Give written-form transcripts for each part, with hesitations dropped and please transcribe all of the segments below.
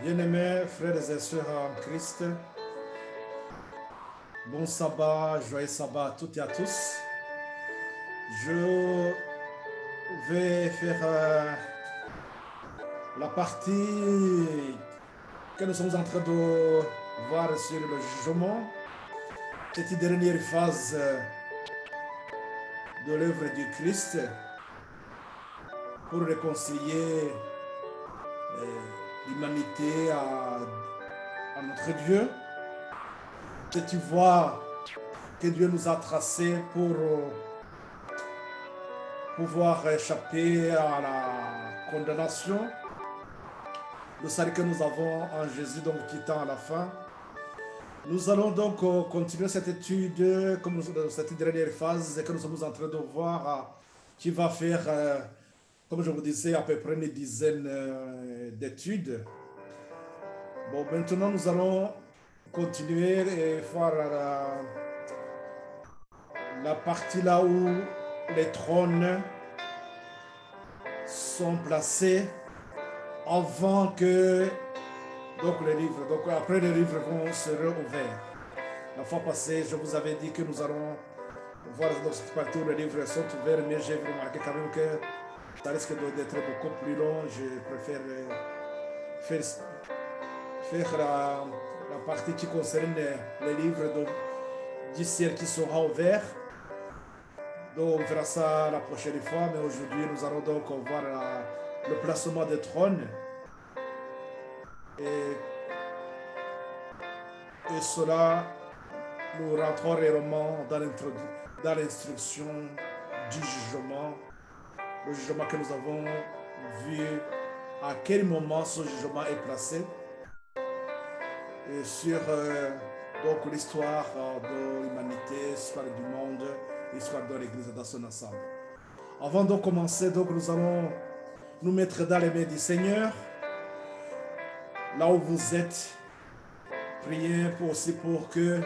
Bien-aimés frères et sœurs en Christ, bon sabbat, joyeux sabbat à toutes et à tous. Je vais faire la partie que nous sommes en train de voir sur le jugement, cette dernière phase de l'œuvre du Christ pour réconcilier l'humanité à notre Dieu. Cette voie que Dieu nous a tracée pour pouvoir échapper à la condamnation. Le salut que nous avons en Jésus, donc qui tend à la fin. Nous allons donc continuer cette étude, comme cette dernière phase que nous sommes en train de voir, qui va faire, comme je vous disais, à peu près une dizaine d'études. Bon, maintenant nous allons continuer et voir la partie là où les trônes sont placés avant que après les livres vont se ouverts. La fois passée, je vous avais dit que nous allons voir dans cette partie où les livres sont ouverts, mais j'ai remarqué quand même que ça risque d'être beaucoup plus long. Je préfère faire la partie qui concerne les livres du ciel qui sera ouvert. Donc on verra ça la prochaine fois, mais aujourd'hui nous allons donc voir le placement des trônes. Et cela, nous rentrons réellement dans l'instruction du jugement, le jugement que nous avons vu, à quel moment ce jugement est placé, et sur donc l'histoire de l'humanité, l'histoire du monde, l'histoire de l'Église dans son ensemble. Avant de commencer, donc nous allons nous mettre dans les mains du Seigneur. Là où vous êtes, priez aussi pour que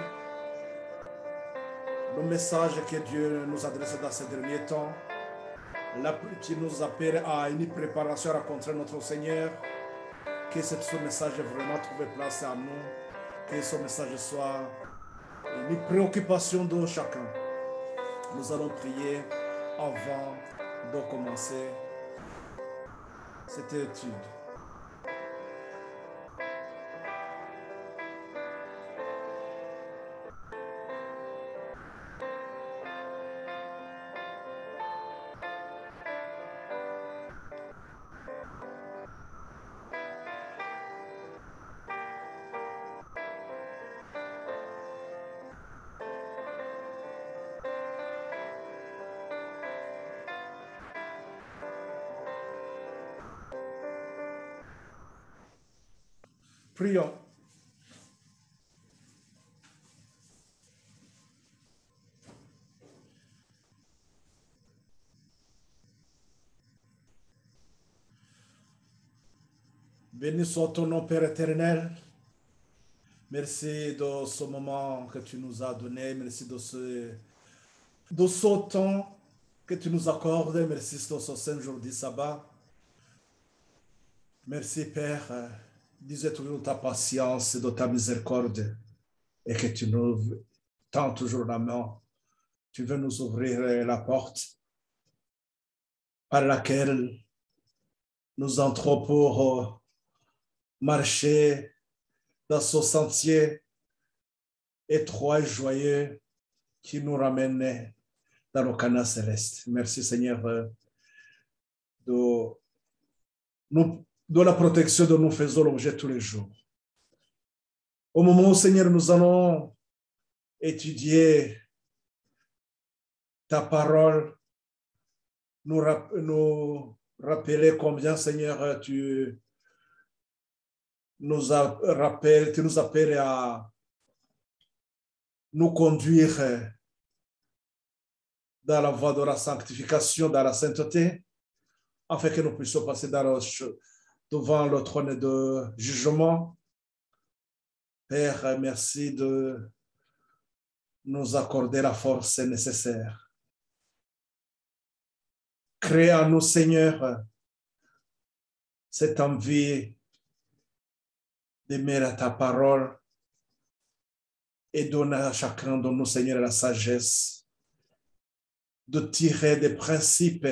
le message que Dieu nous adresse dans ces derniers temps, qui nous appelle à une préparation à rencontrer notre Seigneur, que ce message vraiment trouve place à nous, que ce message soit une préoccupation de chacun. Nous allons prier avant de commencer cette étude. Prions. Béni soit ton nom, Père éternel. Merci de ce moment que tu nous as donné. Merci de ce temps que tu nous accordes. Merci de ce saint jour du sabbat. Merci, Père. Disais toujours ta patience et de ta miséricorde et que tu nous tends toujours la main. Tu veux nous ouvrir la porte par laquelle nous entrons pour marcher dans ce sentier étroit et joyeux qui nous ramène dans le Canaan céleste. Merci, Seigneur, de la protection dont nous faisons l'objet tous les jours. Au moment où, Seigneur, nous allons étudier ta parole, nous rappeler combien, Seigneur, tu nous appelles à nous conduire dans la voie de la sanctification, dans la sainteté, afin que nous puissions passer devant le trône de jugement. Père, merci de nous accorder la force nécessaire. Crée en nous, Seigneur, cette envie de mêler à ta parole et donner à chacun de nous, Seigneur, la sagesse de tirer des principes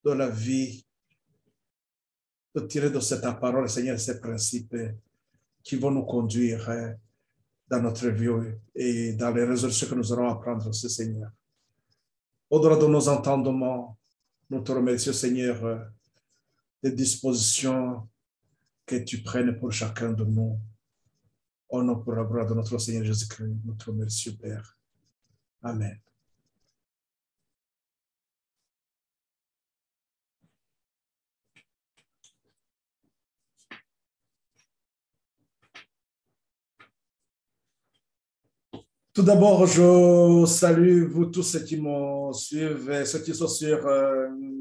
de la vie, de tirer de cette parole, Seigneur, ces principes qui vont nous conduire dans notre vie et dans les résolutions que nous aurons à prendre aussi, Seigneur. Au-delà de nos entendements, nous te remercions, Seigneur, des dispositions que tu prennes pour chacun de nous. Au nom pour la gloire de notre Seigneur Jésus-Christ, nous te remercions, Père. Amen. Tout d'abord, je salue vous tous ceux qui me suivent, ceux qui sont sur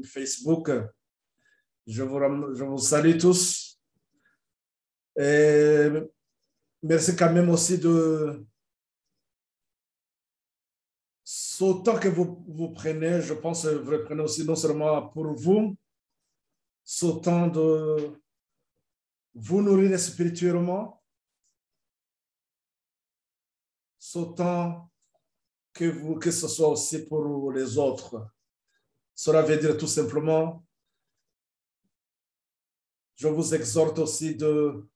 Facebook. Je vous salue tous. Et merci quand même aussi de ce temps que vous prenez. Je pense que vous le prenez aussi non seulement pour vous, ce temps de vous nourrir spirituellement, ce temps que ce soit aussi pour les autres. Cela veut dire tout simplement, je vous exhorte aussi de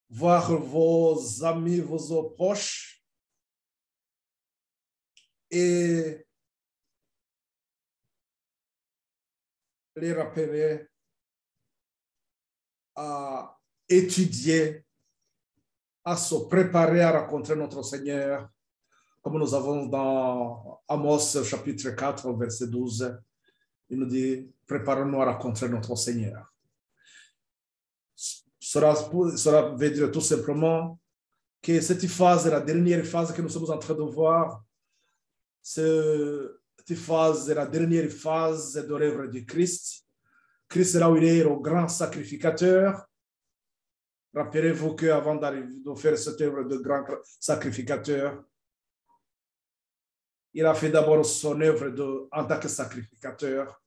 voir vos amis, vos proches et les rappeler à étudier, à se préparer à rencontrer notre Seigneur, comme nous avons dans Amos chapitre 4, verset 12. Il nous dit, préparons-nous à rencontrer notre Seigneur. Cela veut dire tout simplement que cette phase, la dernière phase que nous sommes en train de voir, cette phase est la dernière phase de l'œuvre du Christ. Christ est là où il est le grand sacrificateur. Rappelez-vous qu'avant de faire cette œuvre de grand sacrificateur, il a fait d'abord son œuvre en tant que sacrificateur.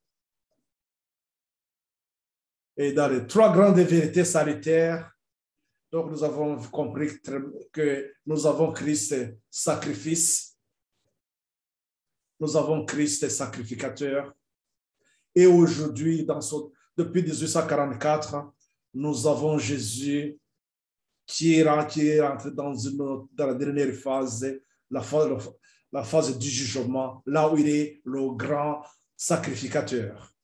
Et dans les trois grandes vérités salutaires, donc nous avons compris que nous avons Christ sacrifice, nous avons Christ sacrificateur. Et aujourd'hui, depuis 1844, nous avons Jésus qui est rentré dans la dernière phase, la phase du jugement, là où il est le grand sacrificateur.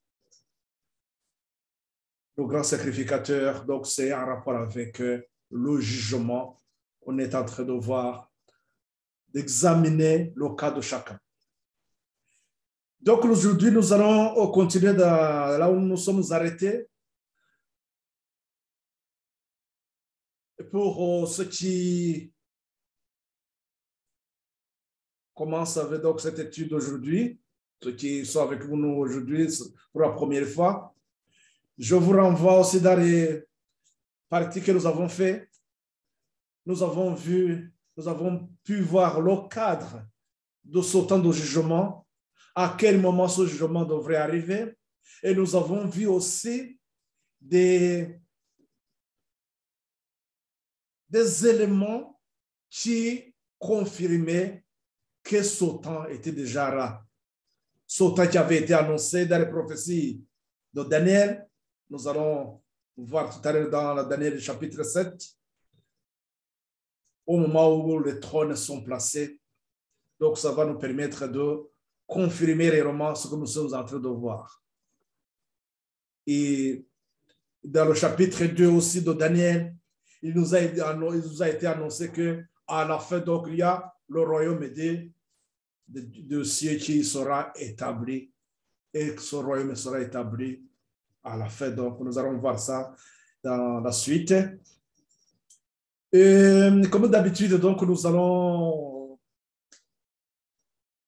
Le grand sacrificateur, donc c'est en rapport avec le jugement. On est en train de voir, d'examiner le cas de chacun. Donc aujourd'hui, nous allons continuer là où nous sommes arrêtés. Pour ceux qui commencent avec donc, cette étude aujourd'hui, ceux qui sont avec nous aujourd'hui pour la première fois, je vous renvoie aussi dans les parties que nous avons faites. Nous avons pu voir le cadre de ce temps de jugement, à quel moment ce jugement devrait arriver. Et nous avons vu aussi des éléments qui confirmaient que ce temps était déjà là. Ce temps qui avait été annoncé dans les prophéties de Daniel. Nous allons voir tout à l'heure dans Daniel chapitre 7, au moment où les trônes sont placés. Donc, ça va nous permettre de confirmer réellement ce que nous sommes en train de voir. Et dans le chapitre 2 aussi de Daniel, il nous a été annoncé qu'à la fin, donc, il y a le royaume de cieux qui sera établi. Et ce royaume sera établi à la fin. Donc, nous allons voir ça dans la suite. Et comme d'habitude, donc, nous allons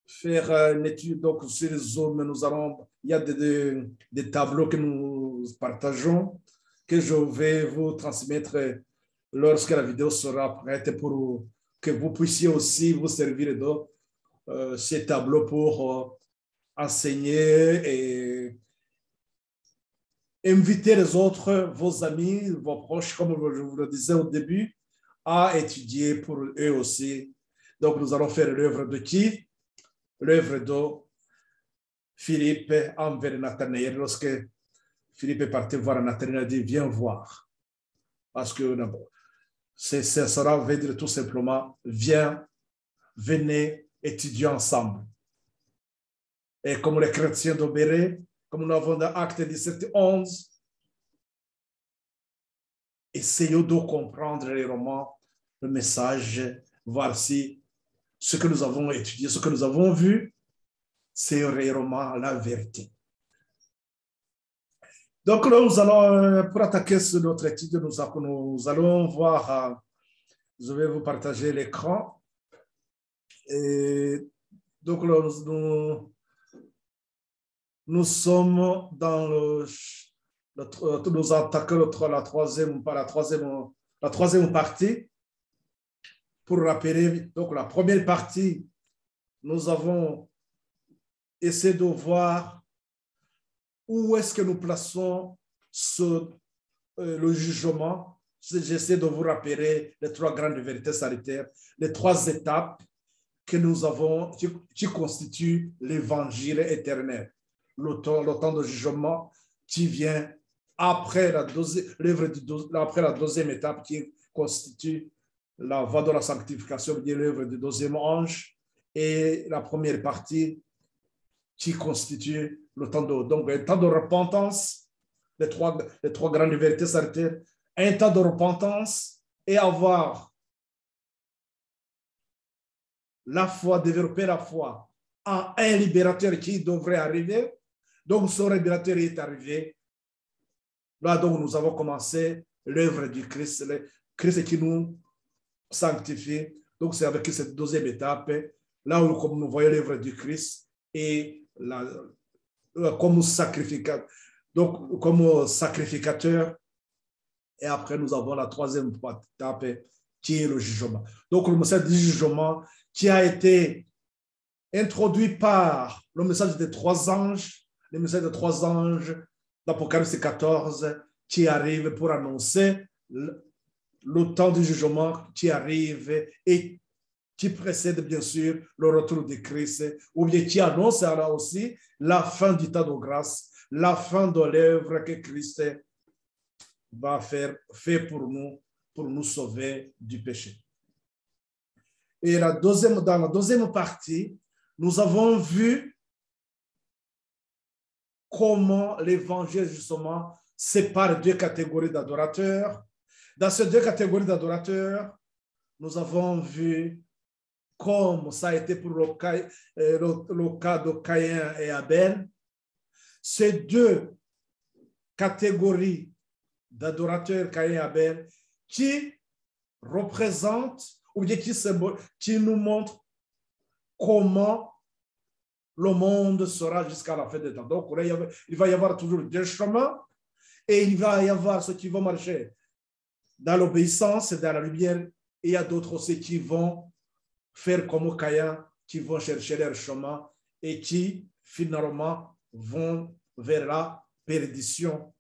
faire une étude donc, sur Zoom. Il y a des tableaux que nous partageons, que je vais vous transmettre lorsque la vidéo sera prête pour que vous puissiez aussi vous servir de ces tableaux pour enseigner et inviter les autres, vos amis, vos proches, comme je vous le disais au début, à étudier pour eux aussi. Donc, nous allons faire l'œuvre de qui? L'œuvre de Philippe envers Nathanaël. Lorsque Philippe est parti voir Nathanaël, il a dit, viens voir. Parce que ça veut dire tout simplement, viens, venez étudier ensemble. Et comme les chrétiens de Béret, comme nous avons dans Acte 17, 11, essayons de comprendre réellement le message, voir si ce que nous avons étudié, ce que nous avons vu, c'est réellement la vérité. Donc là, nous allons, pour attaquer sur notre étude, nous allons voir, je vais vous partager l'écran. Et donc là, nous sommes dans nous attaquons la troisième partie. Pour rappeler, donc la première partie, nous avons essayé de voir où est-ce que nous plaçons le jugement. J'essaie de vous rappeler les trois grandes vérités sanitaires, les trois étapes que nous avons, qui constituent l'évangile éternel. Le temps de jugement qui vient après la deuxième étape qui constitue la voie de la sanctification, qui est l'œuvre du deuxième ange, et la première partie qui constitue le temps donc un temps de repentance, les trois grandes vérités sanitaires, un temps de repentance et avoir la foi, développer la foi en un libérateur qui devrait arriver. Donc, ce libérateur est arrivé. Là, donc, nous avons commencé l'œuvre du Christ, le Christ qui nous sanctifie. Donc, c'est avec cette deuxième étape, là où comme nous voyons l'œuvre du Christ et comme sacrificateur. Donc, comme sacrificateur. Et après, nous avons la troisième étape qui est le jugement. Donc, le message du jugement qui a été introduit par le message des trois anges, le message des trois anges d'Apocalypse 14 qui arrive pour annoncer le temps du jugement qui arrive et qui précède bien sûr le retour de Christ, ou bien qui annonce alors aussi la fin du temps de grâce, la fin de l'œuvre que Christ va faire pour nous sauver du péché. Et dans la deuxième partie, nous avons vu comment l'évangile justement sépare deux catégories d'adorateurs. Dans ces deux catégories d'adorateurs, nous avons vu comme ça a été pour le cas de Caïn et Abel. Ces deux catégories d'adorateurs, Caïn et Abel, qui représentent ou bien qui nous montrent comment le monde sera jusqu'à la fin des temps. Donc, il va y avoir toujours deux chemins et il va y avoir ceux qui vont marcher dans l'obéissance et dans la lumière, et il y a d'autres aussi qui vont faire comme Caïn, qui vont chercher leur chemin et qui finalement vont vers la perdition.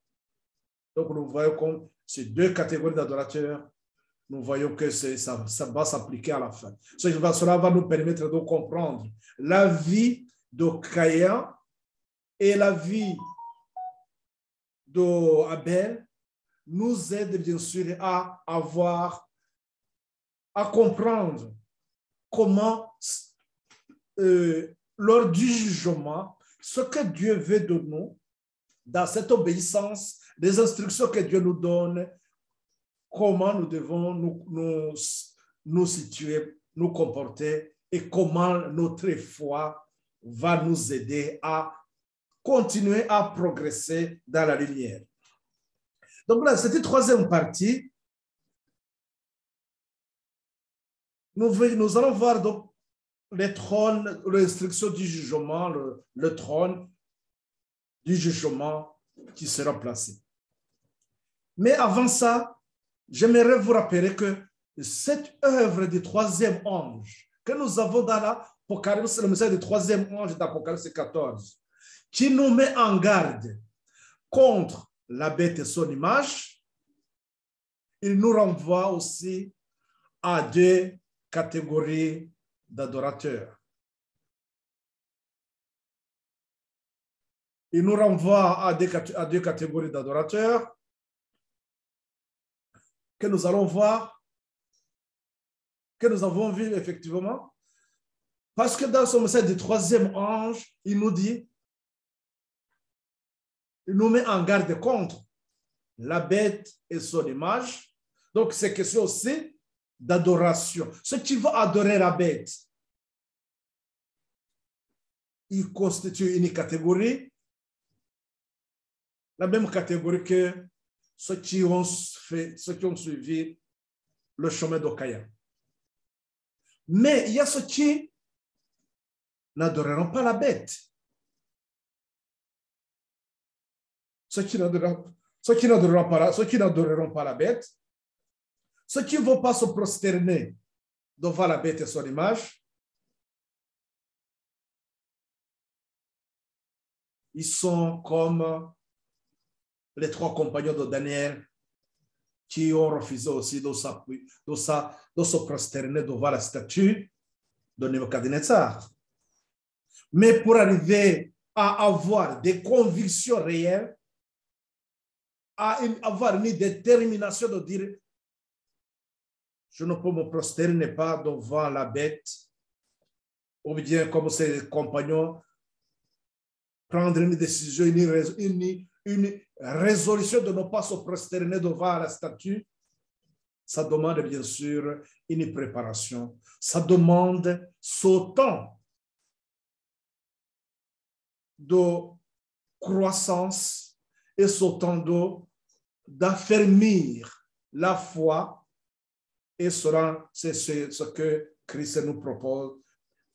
Donc, nous voyons comme ces deux catégories d'adorateurs, nous voyons que ça va s'appliquer à la fin. Cela va nous permettre de comprendre la vie de Caïn et la vie d'Abel, nous aide bien sûr à comprendre comment, lors du jugement, ce que Dieu veut de nous, dans cette obéissance, les instructions que Dieu nous donne, comment nous devons nous situer, nous comporter et comment notre foi va nous aider à continuer à progresser dans la lumière. Donc là, cette troisième partie, nous allons voir donc les trônes, l'instruction du jugement, le trône du jugement qui sera placé. Mais avant ça, j'aimerais vous rappeler que cette œuvre du troisième ange que nous avons dans l'Apocalypse, le message du troisième ange d'Apocalypse 14, qui nous met en garde contre la bête et son image, il nous renvoie aussi à deux catégories d'adorateurs. Il nous renvoie à deux catégories d'adorateurs que nous allons voir, que nous avons vu effectivement. Parce que dans son message du troisième ange, il nous dit, il nous met en garde contre la bête et son image. Donc, c'est question aussi d'adoration. Ceux qui vont adorer la bête, ils constituent une catégorie, la même catégorie que ceux qui ont suivi le chemin d'Okaya. Mais il y a ceux qui n'adoreront pas la bête. Ceux qui n'adoreront pas la bête, ceux qui ne vont pas se prosterner devant la bête et son image, ils sont comme les trois compagnons de Daniel qui ont refusé aussi de se prosterner devant la statue de Nebuchadnezzar. Mais pour arriver à avoir des convictions réelles, à avoir une détermination de dire je ne peux me prosterner pas devant la bête, ou bien comme ses compagnons, prendre une décision, une résolution de ne pas se prosterner devant la statue. Ça demande bien sûr une préparation. Ça demande ce temps de croissance et ce temps d'affermir la foi. Et cela, c'est ce que Christ nous propose.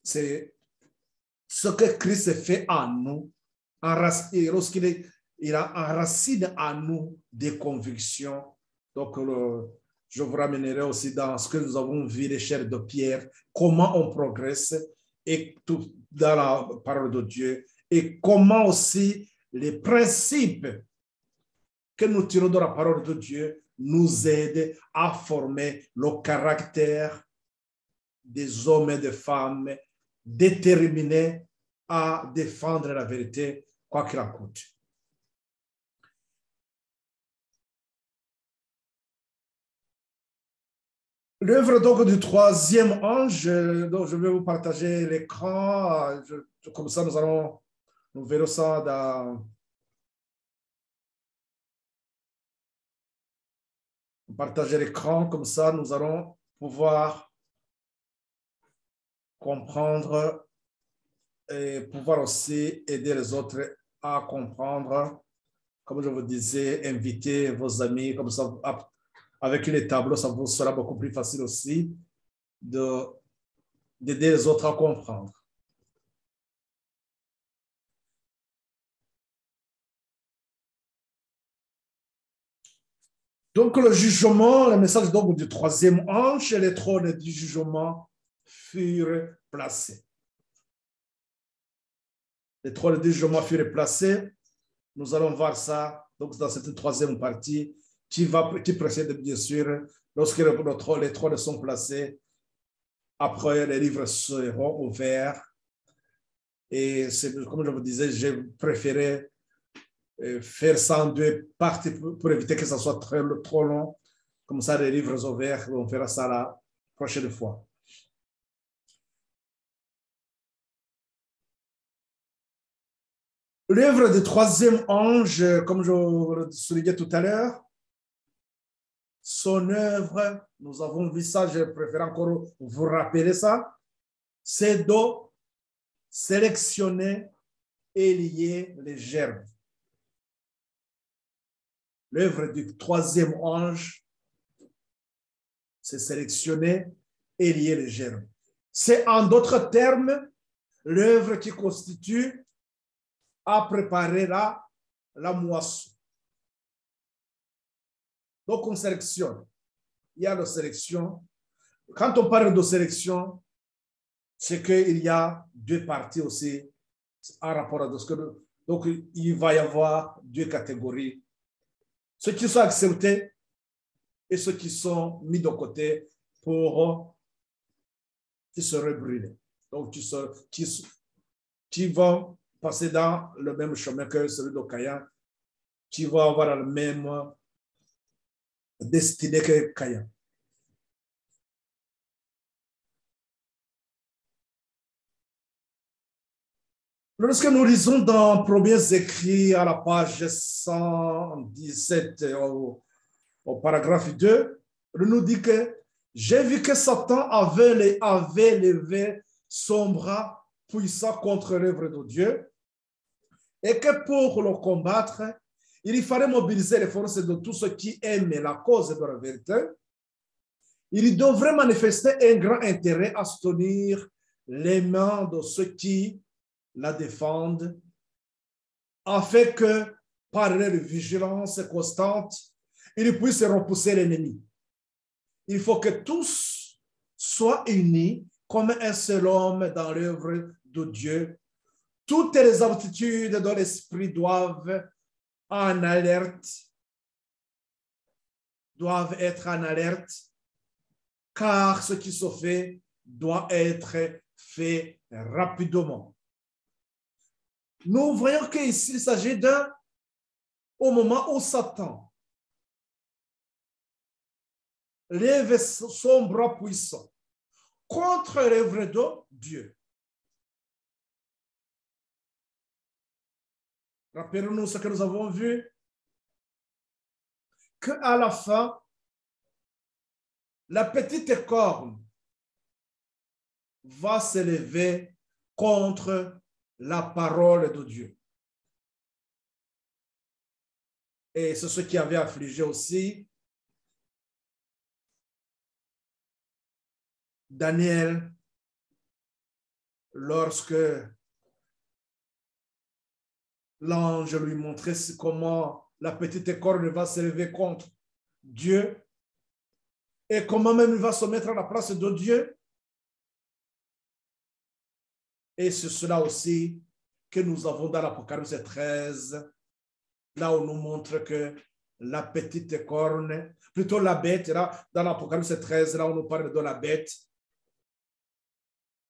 C'est ce que Christ fait en nous. Lorsqu'il a enraciné en nous des convictions. Donc, je vous ramènerai aussi dans ce que nous avons vu, les chairs de Pierre, comment on progresse et tout dans la parole de Dieu. Et comment aussi les principes que nous tirons de la parole de Dieu nous aident à former le caractère des hommes et des femmes déterminés à défendre la vérité, quoi qu'il en coûte. L'œuvre donc du troisième ange, dont je vais vous partager l'écran, comme ça nous verrons ça dans... Partager l'écran, comme ça nous allons pouvoir comprendre et pouvoir aussi aider les autres à comprendre. Comme je vous disais, invitez vos amis, comme ça, avec les tableaux, ça vous sera beaucoup plus facile aussi d'aider les autres à comprendre. Donc, le jugement, le message donc du troisième ange et les trônes du jugement furent placés. Les trônes du jugement furent placés. Nous allons voir ça donc, dans cette troisième partie qui précède bien sûr lorsque les trônes sont placés. Après, les livres seront ouverts. Et comme je vous disais, j'ai préféré faire ça en deux parties pour éviter que ça soit trop long. Comme ça, les livres ouverts, on fera ça la prochaine fois. L'œuvre du troisième ange, comme je le soulignais tout à l'heure, son œuvre, nous avons vu ça, je préfère encore vous rappeler ça, c'est de sélectionner et lier les germes. L'œuvre du troisième ange, c'est sélectionner et lier les germes. C'est en d'autres termes l'œuvre qui constitue à préparer la moisson. Donc, on sélectionne. Il y a la sélection quand on parle de sélection, c'est qu'il y a deux parties aussi en rapport à ce que. Donc, il va y avoir deux catégories. Ceux qui sont acceptés et ceux qui sont mis de côté pour qui seraient brûlés. Donc, qui vont passer dans le même chemin que celui de Caïn, qui vont avoir la même destinée que Caïn. Lorsque nous lisons dans Premiers Écrits à la page 117 au paragraphe 2, il nous dit que j'ai vu que Satan avait levé son bras puissant contre l'œuvre de Dieu et que pour le combattre, il fallait mobiliser les forces de tous ceux qui aiment la cause de la vérité. Il devrait manifester un grand intérêt à soutenir les mains de ceux qui la défendent, afin que, par leur vigilance constante, ils puissent repousser l'ennemi. Il faut que tous soient unis comme un seul homme dans l'œuvre de Dieu. Toutes les aptitudes de l'esprit doivent être en alerte, car ce qui se fait doit être fait rapidement. Nous voyons qu'ici, il s'agit au moment où Satan lève son bras puissant contre l'œuvre de Dieu. Rappelons-nous ce que nous avons vu, qu'à la fin, la petite corne va s'élever contre la parole de Dieu. Et c'est ce qui avait affligé aussi Daniel lorsque l'ange lui montrait comment la petite corne va s'élever contre Dieu et comment même il va se mettre à la place de Dieu. Et c'est cela aussi que nous avons dans l'Apocalypse 13, là où nous montre que la petite corne, plutôt la bête, là, dans l'Apocalypse 13, là où nous parle de la bête.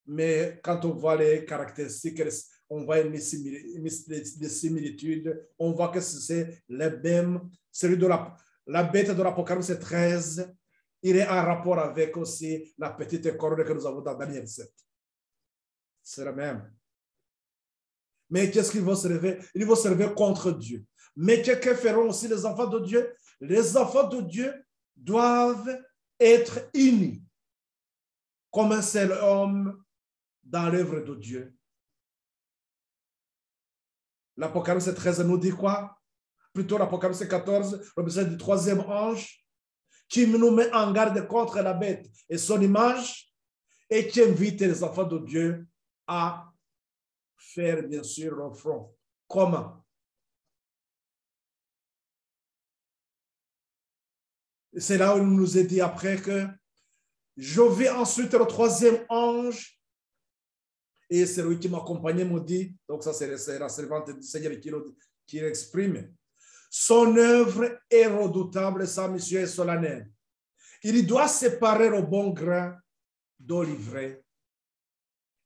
Mais quand on voit les caractéristiques, on voit des similitudes, on voit que c'est le même, celui de la bête de l'Apocalypse 13, il est en rapport avec aussi la petite corne que nous avons dans Daniel 7. C'est le même. Mais qu'est-ce qu'ils vont se lever? Ils vont se lever contre Dieu. Mais que feront aussi les enfants de Dieu? Les enfants de Dieu doivent être unis comme un seul homme dans l'œuvre de Dieu. L'Apocalypse 13 nous dit quoi? Plutôt l'Apocalypse 14, le message du troisième ange, qui nous met en garde contre la bête et son image, et qui invite les enfants de Dieu à faire bien sûr leur front. Comment? C'est là où il nous est dit après que je vais ensuite le troisième ange, et c'est lui qui m'accompagnait, me dit, donc ça c'est la servante du Seigneur qui l'exprime. Son œuvre est redoutable, sa mission est solennelle. Il doit séparer le bon grain d'olivier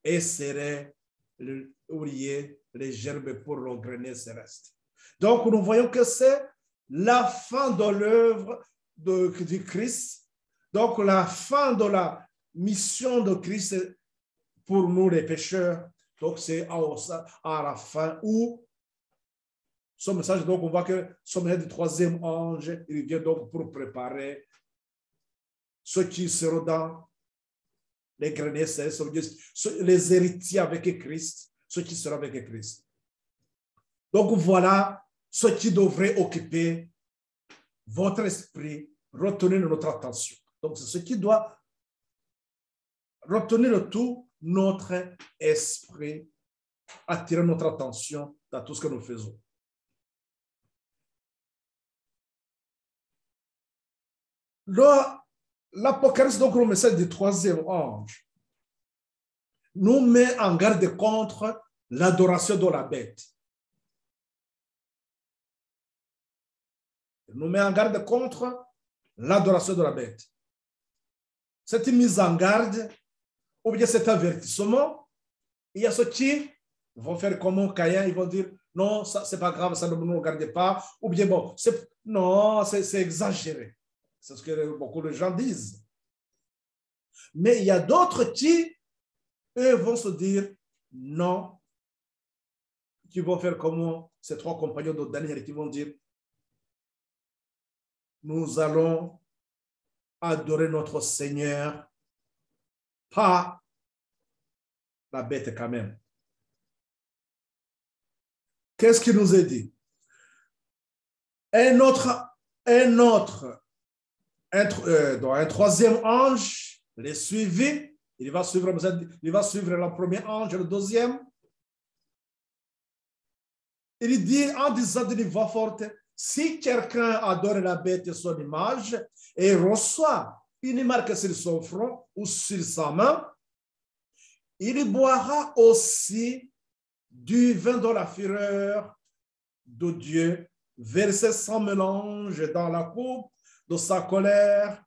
et serrer les gerbes pour le grenier céleste. Donc, nous voyons que c'est la fin de l'œuvre du Christ. Donc, la fin de la mission de Christ pour nous, les pécheurs. Donc, c'est à la fin où ce message, donc, on voit que ce message du troisième ange, il vient donc pour préparer ceux qui seront dans les greniers célestes, les héritiers avec Christ, ceux qui seront avec Christ. Donc voilà ce qui devrait occuper votre esprit, retenir notre attention. Donc c'est ce qui doit retenir tout notre esprit, attirer notre attention dans tout ce que nous faisons. l'Apocalypse, donc le message du troisième ange, nous met en garde contre l'adoration de la bête. Nous met en garde contre l'adoration de la bête. Cette mise en garde, ou bien cet avertissement, il y a ceux qui vont faire comme Caïn, ils vont dire, non, ça c'est pas grave, ça ne nous regarde pas, ou bien bon, non, c'est exagéré. C'est ce que beaucoup de gens disent. Mais il y a d'autres qui, eux, vont se dire, non, qui vont faire comme ces trois compagnons de Daniel qui vont dire, nous allons adorer notre Seigneur, pas la bête quand même. Qu'est-ce qu'il nous est dit? Un troisième ange les suivit. Il va suivre le premier ange, le deuxième. Il dit en disant d'une voix forte, si quelqu'un adore la bête et son image et reçoit une marque sur son front ou sur sa main, il boira aussi du vin de la fureur de Dieu, versé sans mélange dans la coupe de sa colère,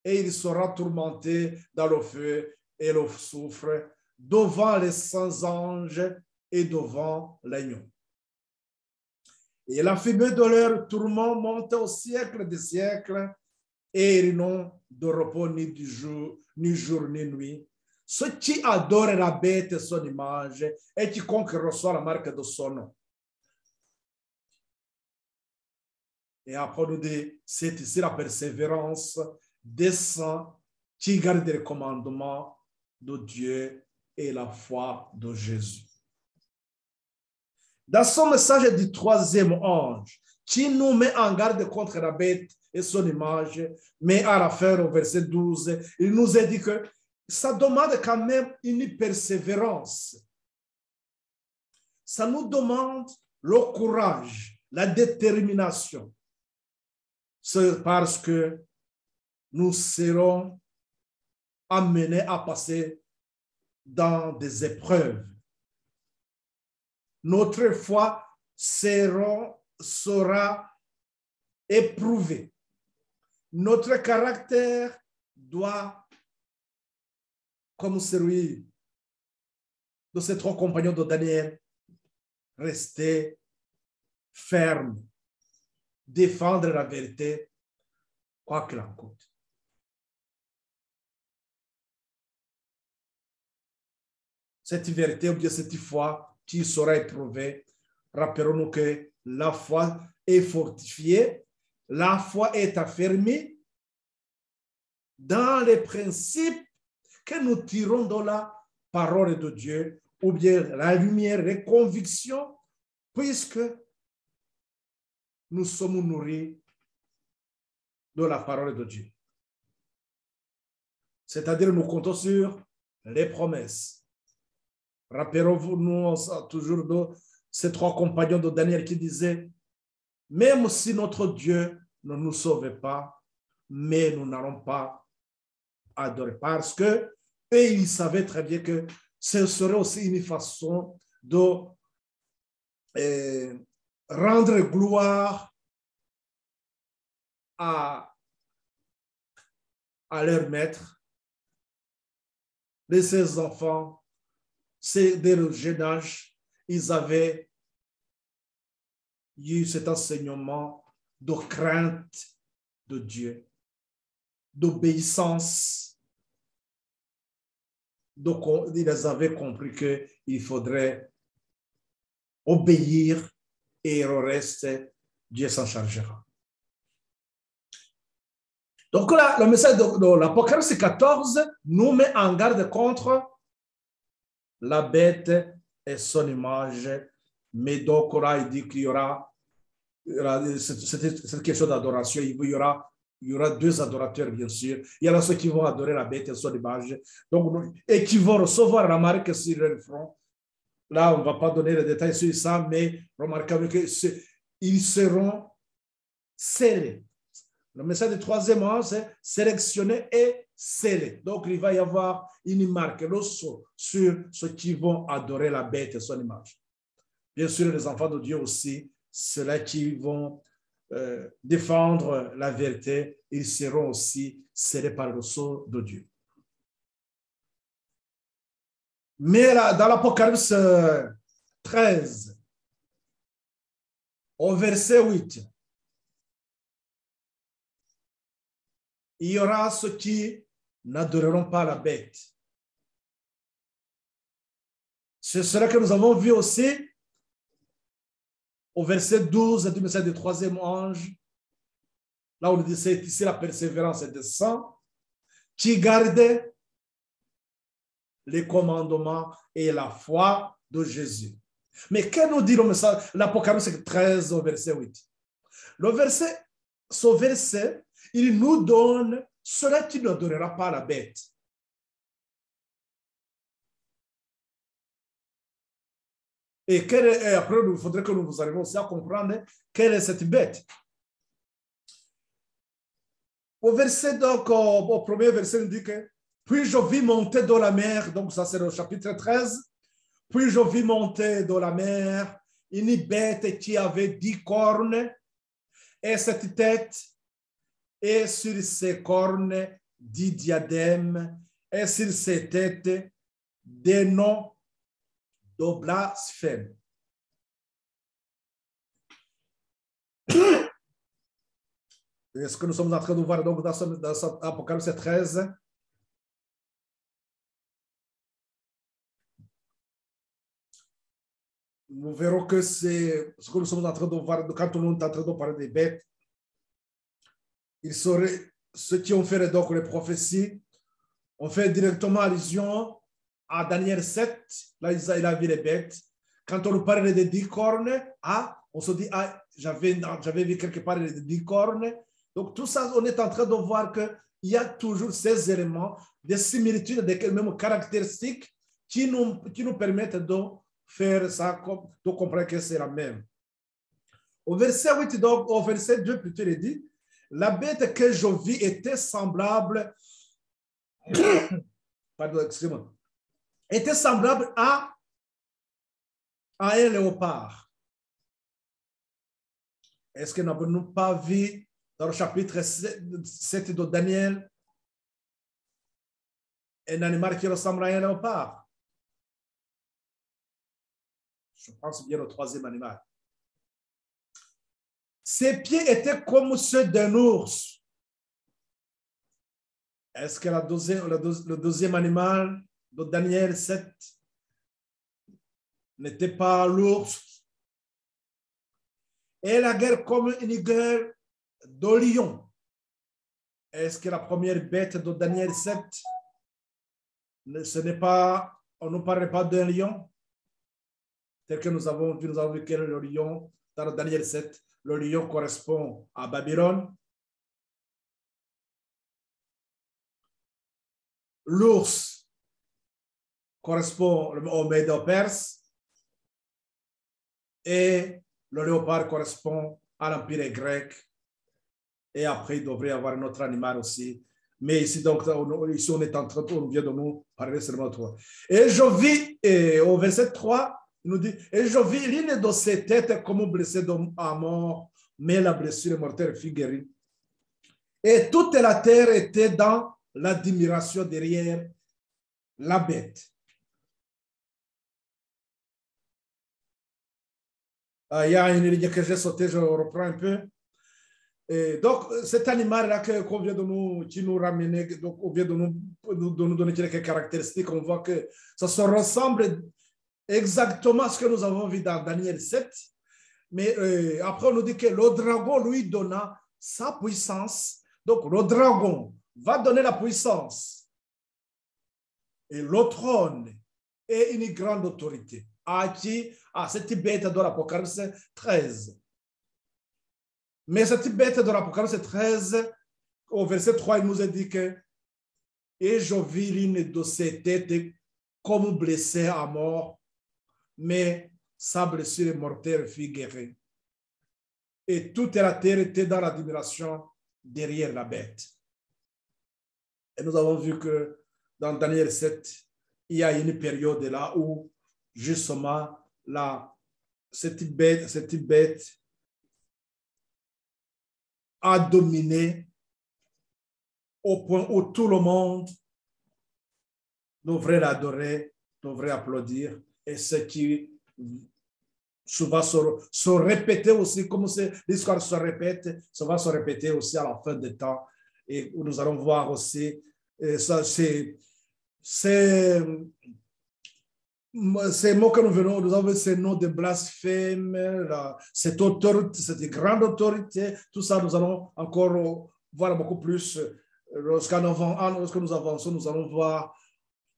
et il sera tourmenté dans le feu et le soufre devant les saints anges et devant l'agneau. Et la fumée de leur tourment monte au siècle des siècles, et ils n'ont de repos ni jour ni nuit. Ceux qui adorent la bête et son image, et quiconque reçoit la marque de son nom. Et après, nous dit, c'est ici la persévérance des saints qui gardent les commandements de Dieu et la foi de Jésus. Dans son message du troisième ange, qui nous met en garde contre la bête et son image, mais à la fin, au verset 12, il nous a dit que ça demande quand même une persévérance. Ça nous demande le courage, la détermination. C'est parce que nous serons amenés à passer dans des épreuves. Notre foi sera éprouvée. Notre caractère doit, comme celui de ces trois compagnons de Daniel, rester ferme, défendre la vérité, quoi qu'il en coûte. Cette vérité ou bien cette foi qui sera éprouvée, rappelons-nous que la foi est fortifiée, la foi est affermie dans les principes que nous tirons de la parole de Dieu, ou bien la lumière, les convictions, puisque nous sommes nourris de la parole de Dieu. C'est-à-dire, nous comptons sur les promesses. Rappelons-vous, nous toujours de ces trois compagnons de Daniel qui disaient, même si notre Dieu ne nous sauve pas, mais nous n'allons pas adorer, parce que eux, ils savaient très bien que ce serait aussi une façon de rendre gloire à leur maître, de ses enfants. C'est dès le jeune âge, ils avaient eu cet enseignement de crainte de Dieu, d'obéissance. Donc, ils avaient compris qu'il faudrait obéir et au reste, Dieu s'en chargera. Donc là, le message de l'Apocalypse 14 nous met en garde contre la bête et son image. Mais donc là, il dit qu'il y aura cette question d'adoration. Il y aura deux adorateurs, bien sûr. Il y en a ceux qui vont adorer la bête et son image, donc, et qui vont recevoir la marque sur leur front. Là, on ne va pas donner les détails sur ça, mais remarquez qu'ils seront scellés. Le message du troisième ange, c'est sélectionner et sceller. Donc, il va y avoir une marque, le sceau, sur ceux qui vont adorer la bête et son image. Bien sûr, les enfants de Dieu aussi, ceux-là qui vont défendre la vérité, ils seront aussi scellés par le sceau de Dieu. Mais là, dans l'Apocalypse 13, au verset 8, il y aura ceux qui n'adoreront pas la bête. C'est cela que nous avons vu aussi au verset 12 du message du troisième ange. Là, on dit c'est ici la persévérance des saints qui gardent les commandements et la foi de Jésus. Mais que nous dit le message, l'Apocalypse 13 au verset 8? Ce verset, il nous donne cela qui n'adorera pas la bête. Et après, il faudrait que nous arrivions aussi à comprendre quelle est cette bête. Au verset, donc, au premier verset, il dit que puis je vis monter dans la mer, donc ça c'est le chapitre 13, puis je vis monter dans la mer une bête qui avait 10 cornes et cette tête, et sur ses cornes 10 diadèmes, et sur ses têtes des noms de blasphème. Et ce que nous sommes en train de voir donc dans Apocalypse 13, nous verrons que c'est ce que nous sommes en train de voir quand on est en train de parler des bêtes. Il serait, ceux qui ont fait donc les prophéties ont fait directement allusion à Daniel 7. Là, il a vu les bêtes. Quand on nous parle des 10 cornes, on se dit, j'avais vu quelque part les 10 cornes. Donc, tout ça, on est en train de voir qu'il y a toujours ces éléments, des similitudes, des mêmes caractéristiques qui nous permettent de faire ça, de comprendre que c'est la même. Au verset 8, donc, au verset 2, plutôt, il dit, la bête que je vis était semblable, pardon, excusez-moi, était semblable à un léopard. Est-ce que n'avons-nous pas vu dans le chapitre 7 de Daniel un animal qui ressemble à un léopard? Je pense bien au troisième animal. Ses pieds étaient comme ceux d'un ours. Est-ce que le deuxième animal de Daniel 7 n'était pas l'ours? Et la guerre comme une guerre de lion. Est-ce que la première bête de Daniel 7, ce n'est pas, on ne parle pas d'un lion? Tel que nous avons vu que le lion, dans Daniel 7, le lion correspond à Babylone. L'ours correspond au Médo-Perse. Et le léopard correspond à l'Empire grec. Et après, il devrait y avoir un autre animal aussi. Mais ici, donc, ici on est en train, on vient de nous parler seulement de toi. Et je vis, au verset 3, il nous dit, et je vis l'une de ses têtes comme blessée à mort, mais la blessure mortelle fut guérie. Et toute la terre était dans l'admiration derrière la bête. Il y a une ligne que j'ai sautée, je reprends un peu. Et donc, cet animal-là qu'on vient de nous ramener, donc on vient de nous donner quelques caractéristiques, on voit que ça se ressemble exactement à ce que nous avons vu dans Daniel 7. Mais après, on nous dit que le dragon lui donna sa puissance. Donc, le dragon va donner la puissance. Et le trône et une grande autorité. À qui? À cette bête de l'Apocalypse 13. Mais cette bête de l'Apocalypse 13, au verset 3, il nous a dit que et je vis l'une de ses têtes comme blessée à mort, mais sa blessure mortelle fut guérie. Et toute la terre était dans l'admiration derrière la bête. Et nous avons vu que dans Daniel 7, il y a une période là où justement cette bête a dominé au point où tout le monde devrait l'adorer, devrait applaudir. Et ce qui souvent se répéter aussi, comme l'histoire se répète, ça va se répéter aussi à la fin des temps. Et nous allons voir aussi, ça, ces mots que nous avons ces noms de blasphème, cette autorité, cette grande autorité, tout ça, nous allons encore voir beaucoup plus. Lorsque nous avançons, nous allons voir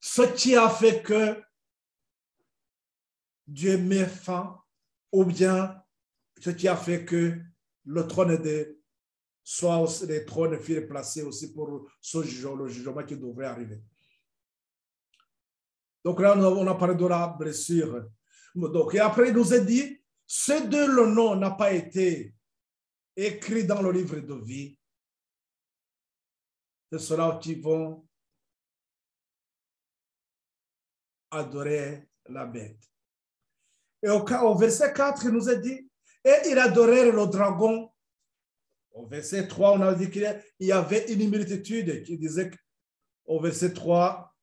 ce qui a fait que Dieu met fin, ou bien ce qui a fait que le trône soit les trônes furent placés aussi pour ce jugement, le jugement qui devrait arriver. Donc là, on a parlé de la blessure. Donc, et après, il nous a dit, ce dont le nom n'a pas été écrit dans le livre de vie, c'est ceux-là qui vont adorer la bête. Et au verset 4, il nous a dit, et il adorait le dragon. Au verset 3, on a dit qu'il y avait une multitude qui disait, au verset 3,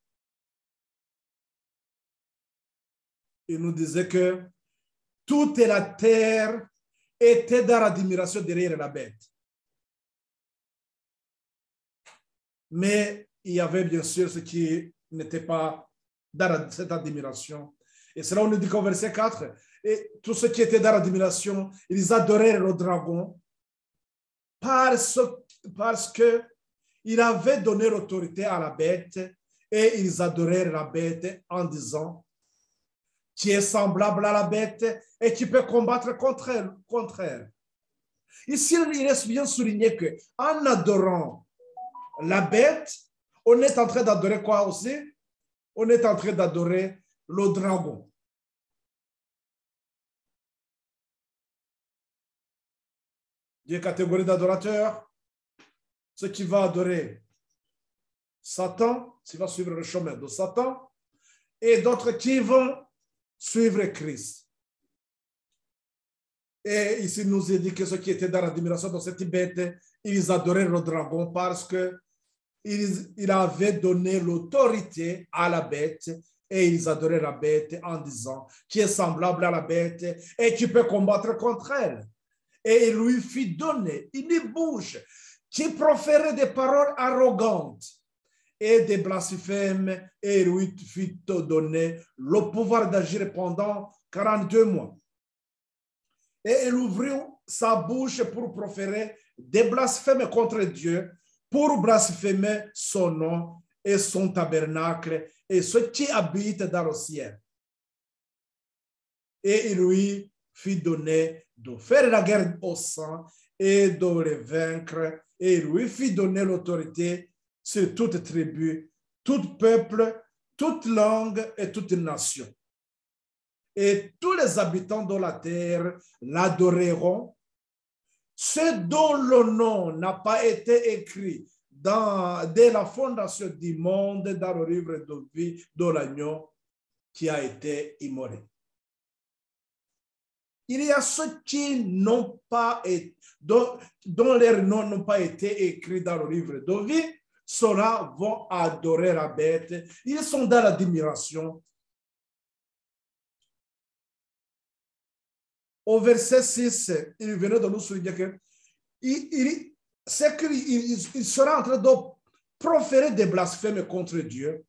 il nous disait que toute la terre était dans l'admiration derrière la bête. Mais il y avait bien sûr ce qui n'était pas dans cette admiration. Et cela, on nous dit qu'au verset 4, et tous ceux qui étaient dans l'admiration, ils adorèrent le dragon parce qu'il avait donné l'autorité à la bête et ils adorèrent la bête en disant qui est semblable à la bête et qui peut combattre contre elle. Ici, il est bien souligné qu'en adorant la bête, on est en train d'adorer quoi aussi? On est en train d'adorer le dragon. Deux catégories d'adorateurs. Ceux qui vont adorer Satan, qui va suivre le chemin de Satan, et d'autres qui vont suivre Christ. Et ici, il nous est dit que ceux qui étaient dans l'admiration de cette bête, ils adoraient le dragon parce qu'il avait donné l'autorité à la bête et ils adoraient la bête en disant qui est semblable à la bête et qui peut combattre contre elle. Et il lui fit donner une bouche qui proférait des paroles arrogantes et des blasphèmes, et il lui fit donner le pouvoir d'agir pendant 42 mois. Et il ouvrit sa bouche pour proférer des blasphèmes contre Dieu, pour blasphémer son nom et son tabernacle et ceux qui habitent dans le ciel. Et il lui fit donner de faire la guerre au sang et de les vaincre, et il lui fit donner l'autorité sur toute tribu, tout peuple, toute langue et toute nation. Et tous les habitants de la terre l'adoreront. Ceux dont le nom n'a pas été écrit dès la fondation du monde dans le livre de vie de l'agneau qui a été immolé. Il y a ceux qui n'ont pas été, dont leurs noms n'ont pas été écrits dans le livre de vie, ceux-là vont adorer la bête. Ils sont dans l'admiration. Au verset 6, il venait de nous souligner qu'il sera en train de proférer des blasphèmes contre Dieu.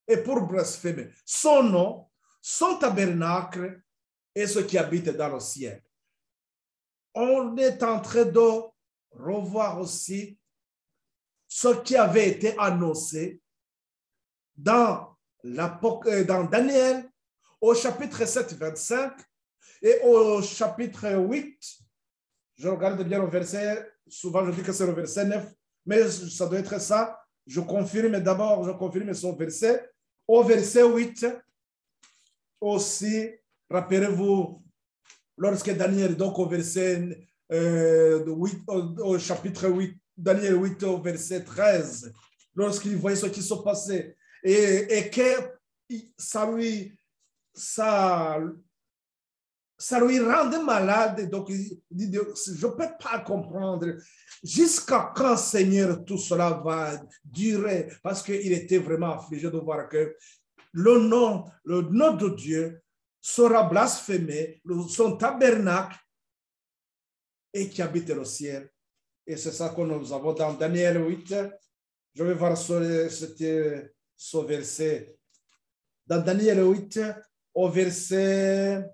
Et pour blasphémer son nom, son tabernacle et ceux qui habitent dans le ciel. On est en train de revoir aussi ce qui avait été annoncé dans Daniel au chapitre 7, 25 et au chapitre 8. Je regarde bien le verset, souvent je dis que c'est le verset 9, mais ça doit être ça. Je confirme son verset. Au verset 8, aussi, rappelez-vous, lorsque Daniel, donc au verset au chapitre 8, Daniel 8, au verset 13, lorsqu'il voyait ce qui se passait et que ça lui rendait malade. Donc, il dit, je ne peux pas comprendre jusqu'à quand, Seigneur, tout cela va durer, parce qu'il était vraiment affligé de voir que le nom de Dieu sera blasphémé, son tabernacle, et qui habite au ciel. Et c'est ça que nous avons dans Daniel 8. Je vais voir ce verset. Dans Daniel 8, au verset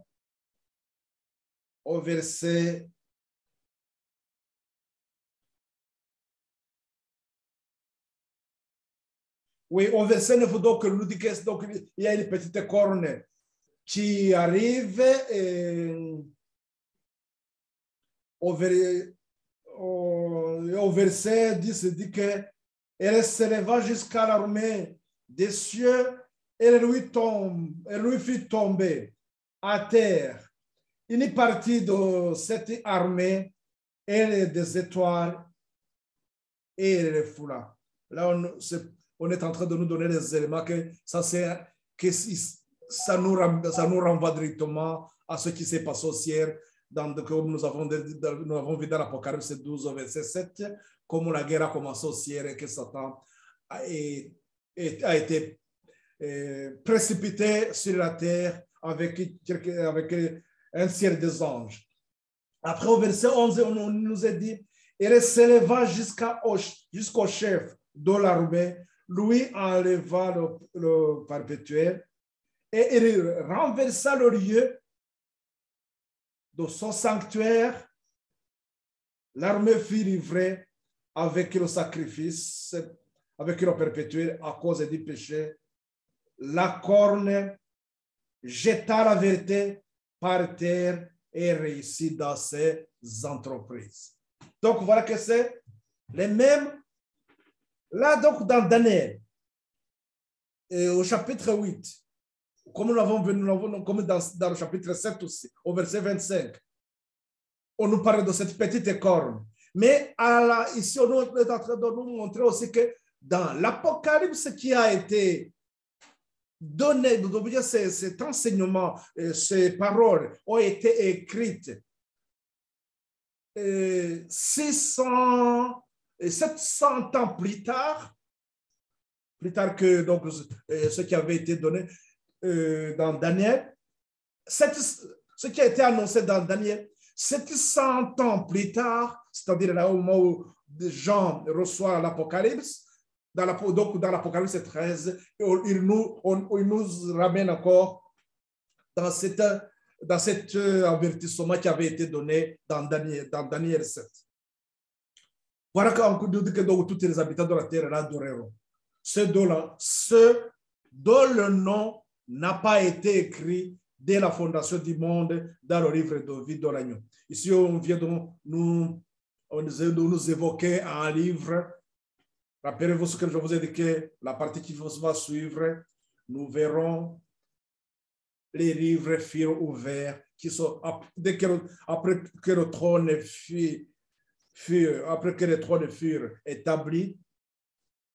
oui, au verset 9, donc, nous dit que donc, il y a une petite corne qui arrive au verset 10, il dit qu'elle s'éleva jusqu'à l'armée des cieux et elle lui fit tomber à terre une partie de cette armée et des étoiles et elle les foula. Là, on est en train de nous donner des éléments que ça nous renvoie directement à ce qui s'est passé au ciel, comme nous avons vu dans l'Apocalypse 12, verset 7, comme la guerre a commencé au ciel et que Satan a été précipité sur la terre avec un ciel des anges. Après, au verset 11, on nous a dit, il s'éleva jusqu'au chef de l'armée, lui enleva le perpétuel et il renversa le lieu de son sanctuaire. L'armée fut livrée avec le sacrifice, avec le perpétuel à cause du péché. La corne jeta la vérité par terre et réussit dans ses entreprises. Donc, voilà que c'est les mêmes. Là, donc, dans Daniel, au chapitre 8, comme nous l'avons vu, comme dans le chapitre 7 aussi, au verset 25, on nous parle de cette petite corne. Mais ici, on est en train de nous montrer aussi que dans l'Apocalypse qui a été donné, cet enseignement, ces paroles ont été écrites 700 ans plus tard que donc, ce qui avait été donné dans Daniel, ce qui a été annoncé dans Daniel, 700 ans plus tard, c'est-à-dire là au moment où Jean reçoit l'Apocalypse, donc dans l'Apocalypse 13, il nous ramène encore dans cet avertissement qui avait été donné dans Daniel 7. Voilà qu'on nous dit que donc, tous les habitants de la terre l'adoreront. Ceux dont le nom n'a pas été écrit dès la fondation du monde dans le livre de vie de l'agneau. Ici, on vient de nous évoquer un livre. Rappelez-vous ce que je vous ai dit, que la partie qui va suivre, nous verrons les livres furent ouverts, après que le trône après que les trônes furent établis,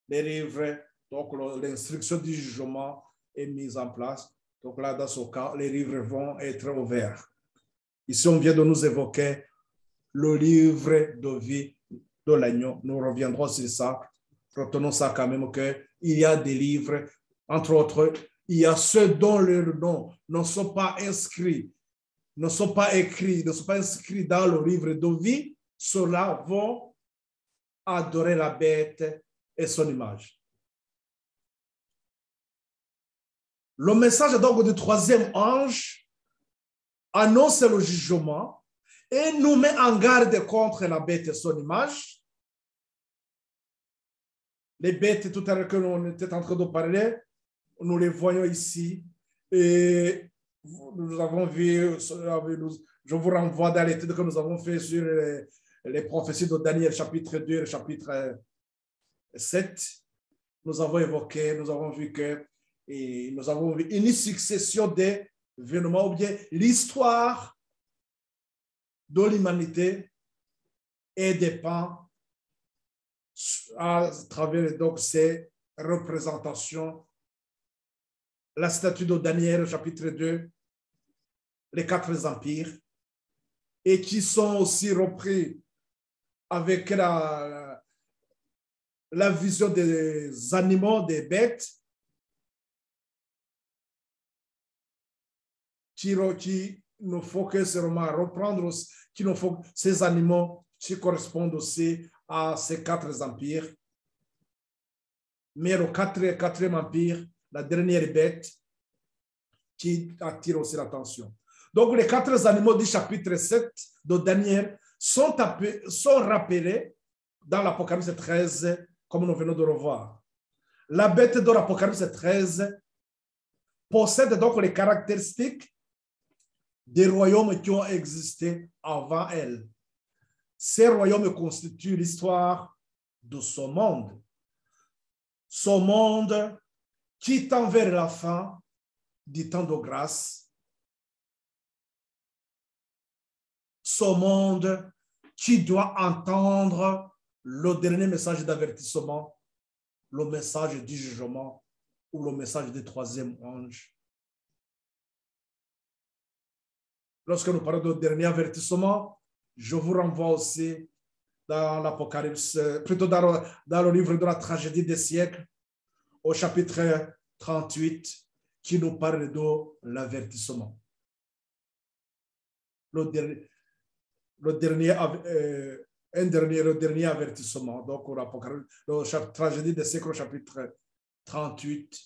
les livres, donc l'instruction du jugement est mise en place. Donc là, dans ce cas, les livres vont être ouverts. Ici, on vient de nous évoquer le livre de vie de l'agneau. Nous reviendrons sur ça. Retenons ça quand même, qu'il y a des livres, entre autres, il y a ceux dont leurs noms ne sont pas inscrits, ne sont pas écrits, ne sont pas inscrits dans le livre de vie. Ceux-là vont adorer la bête et son image. Le message donc du troisième ange annonce le jugement et nous met en garde contre la bête et son image. Les bêtes, tout à l'heure que l'on était en train de parler, nous les voyons ici. Et nous avons vu, je vous renvoie dans l'étude que nous avons fait sur les prophéties de Daniel, chapitre 2 et chapitre 7. Nous avons évoqué, nous avons vu que et nous avons vu une succession d'événements, ou bien l'histoire de l'humanité et dépeint à travers donc ces représentations. La statue de Daniel, chapitre 2, les 4 empires, et qui sont aussi repris avec la vision des animaux, des bêtes, qui ne faut que seulement reprendre, qu'il ne faut ces animaux qui correspondent aussi à ces 4 empires. Mais le quatrième empire, la dernière bête, qui attire aussi l'attention. Donc, les 4 animaux du chapitre 7 de Daniel sont rappelés dans l'Apocalypse 13, comme nous venons de le revoir. La bête de l'Apocalypse 13 possède donc les caractéristiques des royaumes qui ont existé avant elle. Ces royaumes constituent l'histoire de ce monde. Ce monde qui tend vers la fin du temps de grâce. Ce monde qui doit entendre le dernier message d'avertissement, le message du jugement ou le message du 3e ange. Lorsque nous parlons de dernier avertissement, je vous renvoie aussi dans l'Apocalypse, plutôt dans le livre de la tragédie des siècles, au chapitre 38, qui nous parle de l'avertissement. Le dernier avertissement. Donc, la tragédie des siècles, au chapitre 38,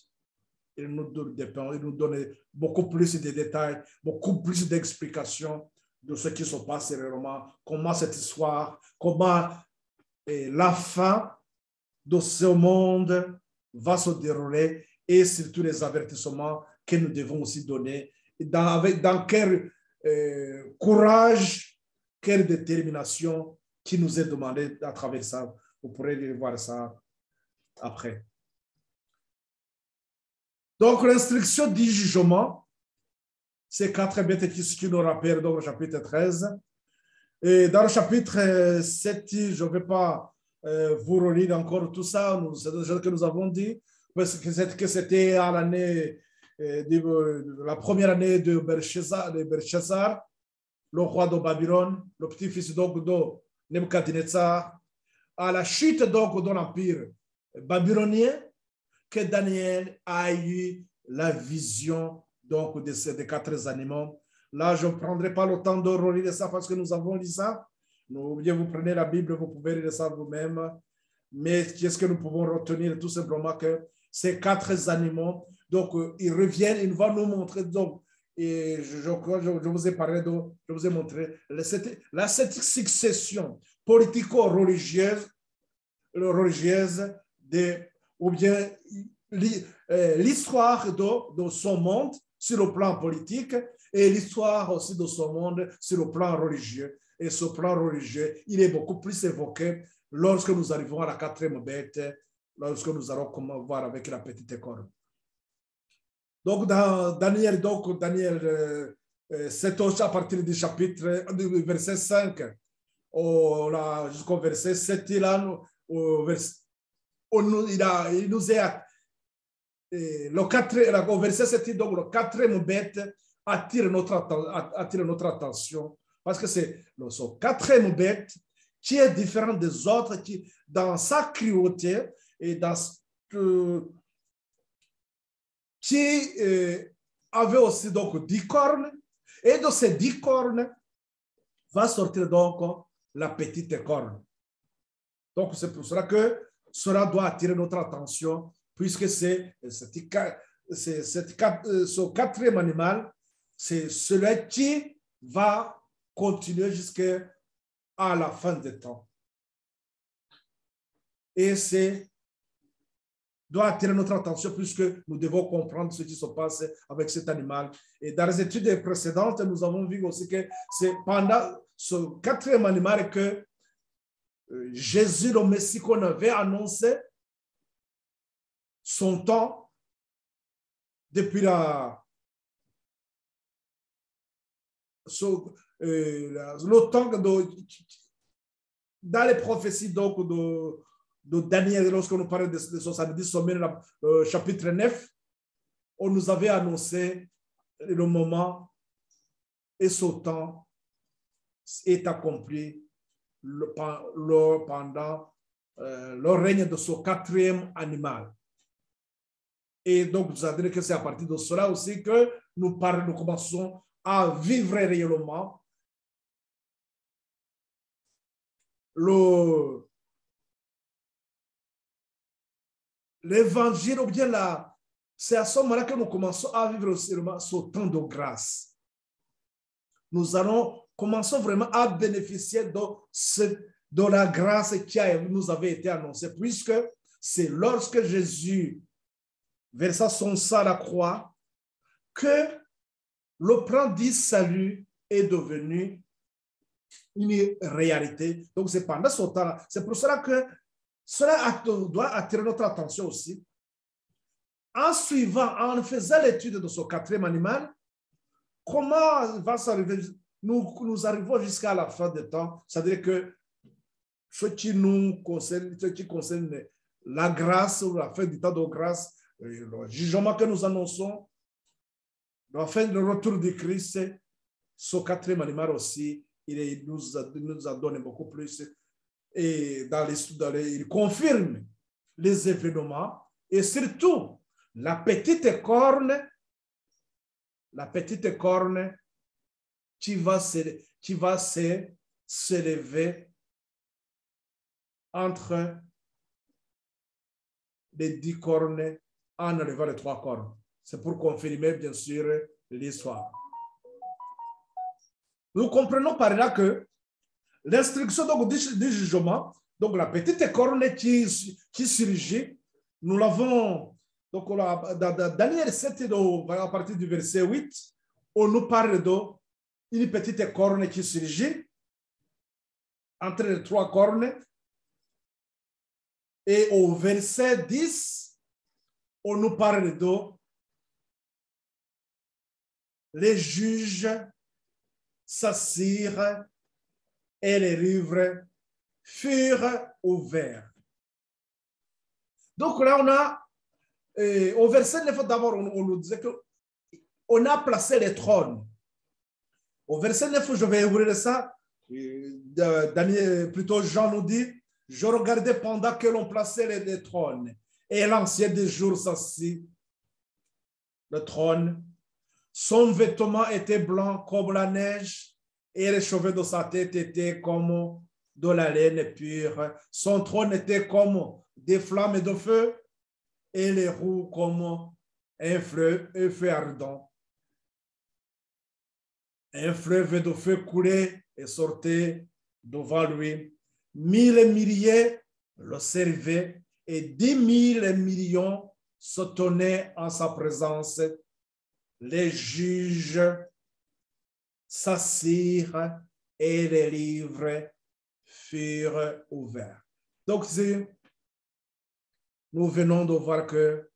il nous donne beaucoup plus de détails, beaucoup plus d'explications de ce qui se passe réellement, comment cette histoire, comment la fin de ce monde va se dérouler et surtout les avertissements que nous devons aussi donner. Dans quel courage, quelle détermination qui nous est demandé à travers ça. Vous pourrez voir ça après. Donc, l'instruction du jugement, ces 4 bêtes qui nous rappellent dans le chapitre 13. Et dans le chapitre 7, je ne vais pas vous relire encore tout ça, c'est déjà que nous avons dit, parce que c'était à l'année, la première année de Belshazzar, le roi de Babylone, le petit-fils donc de Nebuchadnezzar, à la chute donc de l'empire babylonien, que Daniel a eu la vision donc des 4 animaux. Là, je ne prendrai pas le temps de relire ça parce que nous avons lu ça. Ou bien vous prenez la Bible, vous pouvez lire ça vous-même. Mais qu'est-ce que nous pouvons retenir? Tout simplement que ces 4 animaux, donc ils reviennent, ils vont nous montrer. Donc, et je vous ai parlé, je vous ai montré cette succession politico-religieuse, ou bien l'histoire de son monde sur le plan politique et l'histoire aussi de son monde sur le plan religieux. Et ce plan religieux, il est beaucoup plus évoqué lorsque nous arrivons à la 4e bête, lorsque nous allons voir avec la petite corne. Donc, dans Daniel, c'est à partir du chapitre, du verset 5 jusqu'au verset 7, il nous est au verset 7, donc le 4e bête attire notre attention parce que c'est ce 4e bête qui est différent des autres, qui dans sa cruauté et qui avait aussi donc 10 cornes, et de ces 10 cornes va sortir donc la petite corne. Donc c'est pour cela que cela doit attirer notre attention, puisque ce 4e animal, c'est celui qui va continuer jusqu'à la fin des temps. Et doit attirer notre attention puisque nous devons comprendre ce qui se passe avec cet animal. Et dans les études précédentes, nous avons vu aussi que c'est pendant ce 4e animal que Jésus, le Messie qu'on avait annoncé, son temps depuis le temps dans les prophéties donc, de Daniel, lorsque nous parlons de 70 sommets, chapitre 9, on nous avait annoncé le moment et ce temps est accompli pendant le règne de ce quatrième animal. Et donc, vous savez que c'est à partir de cela aussi que nous commençons à vivre réellement l'évangile, ou bien c'est à ce moment-là que nous commençons à vivre seulement ce temps de grâce. Nous allons commencer vraiment à bénéficier de la grâce qui nous avait été annoncée, puisque c'est lorsque Jésus versa son sang à la croix que le plan du salut est devenu une réalité. Donc, c'est pendant ce temps-là. C'est pour cela que cela doit attirer notre attention aussi. En suivant, en faisant l'étude de ce quatrième animal, comment va s'arriver? Nous arrivons jusqu'à la fin des temps. C'est-à-dire que ce qui nous concerne, ce qui concerne la grâce ou la fin du temps de grâce, le jugement que nous annonçons, la fin du retour de Christ, ce quatrième animal aussi, il nous a donné beaucoup plus. Et il confirme les événements et surtout la petite corne qui va s'élever entre les 10 cornes en enlevant les 3 cornes. C'est pour confirmer, bien sûr, l'histoire. Nous comprenons par là que l'instruction du jugement, donc la petite corne qui surgit, nous l'avons, donc dans Daniel 7, à partir du verset 8, on nous parle d'une petite corne qui surgit entre les 3 cornes. Et au verset 10, on nous parle les juges s'assirent et les livres furent ouverts. Donc là, on a, au verset 9, d'abord, on nous disait qu'on a placé les trônes. Au verset 9, je vais ouvrir ça. Daniel, plutôt Jean nous dit, je regardais pendant que l'on plaçait les trônes, et l'ancien des jours s'assit. Le trône, son vêtement était blanc comme la neige, et les cheveux de sa tête étaient comme de la laine pure. Son trône était comme des flammes de feu, et les roues comme un feu ardent. Un fleuve de feu coulait et sortait devant lui. 1000 milliers le servaient et 10 000 millions se tenaient en sa présence. Les juges s'assirent et les livres furent ouverts. Donc, nous venons de voir que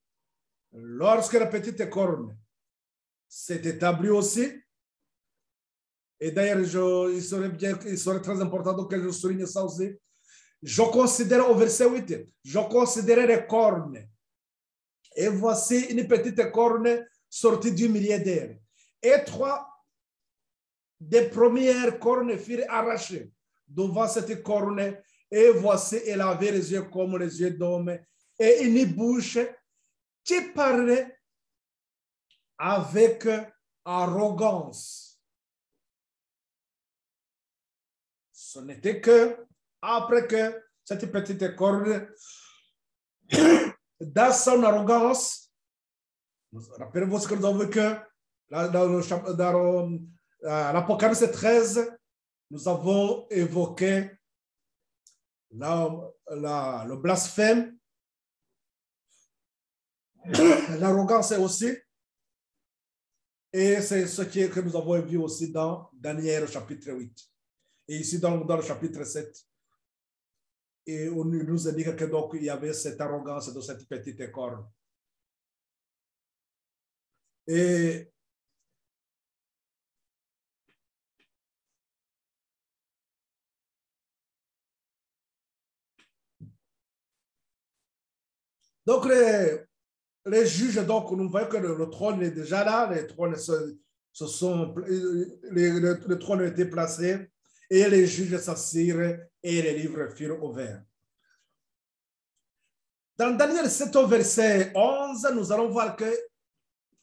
lorsque la petite corne s'est établie aussi, et d'ailleurs, il serait très important que je souligne ça aussi. Je considère au verset 8, je considérais les cornes. Et voici une petite corne sortie du milieu d'elle. Et 3 des premières cornes furent arrachées devant cette corne. Et voici, elle avait les yeux comme les yeux d'homme et une bouche qui parlait avec arrogance. Ce n'était que après que cette petite corne, dans son arrogance, rappelez-vous ce que nous avons vu que dans l'Apocalypse 13, nous avons évoqué le blasphème, l'arrogance aussi, et c'est ce que nous avons vu aussi dans Daniel chapitre 8. Et ici, dans le chapitre 7, et on nous indique que donc il y avait cette arrogance de cette petite corne. Et Donc, les juges, donc, nous voyons que le trône est déjà là, le trône a été placé et les juges s'assirent et les livres furent ouverts. Dans Daniel 7 au verset 11, nous allons voir que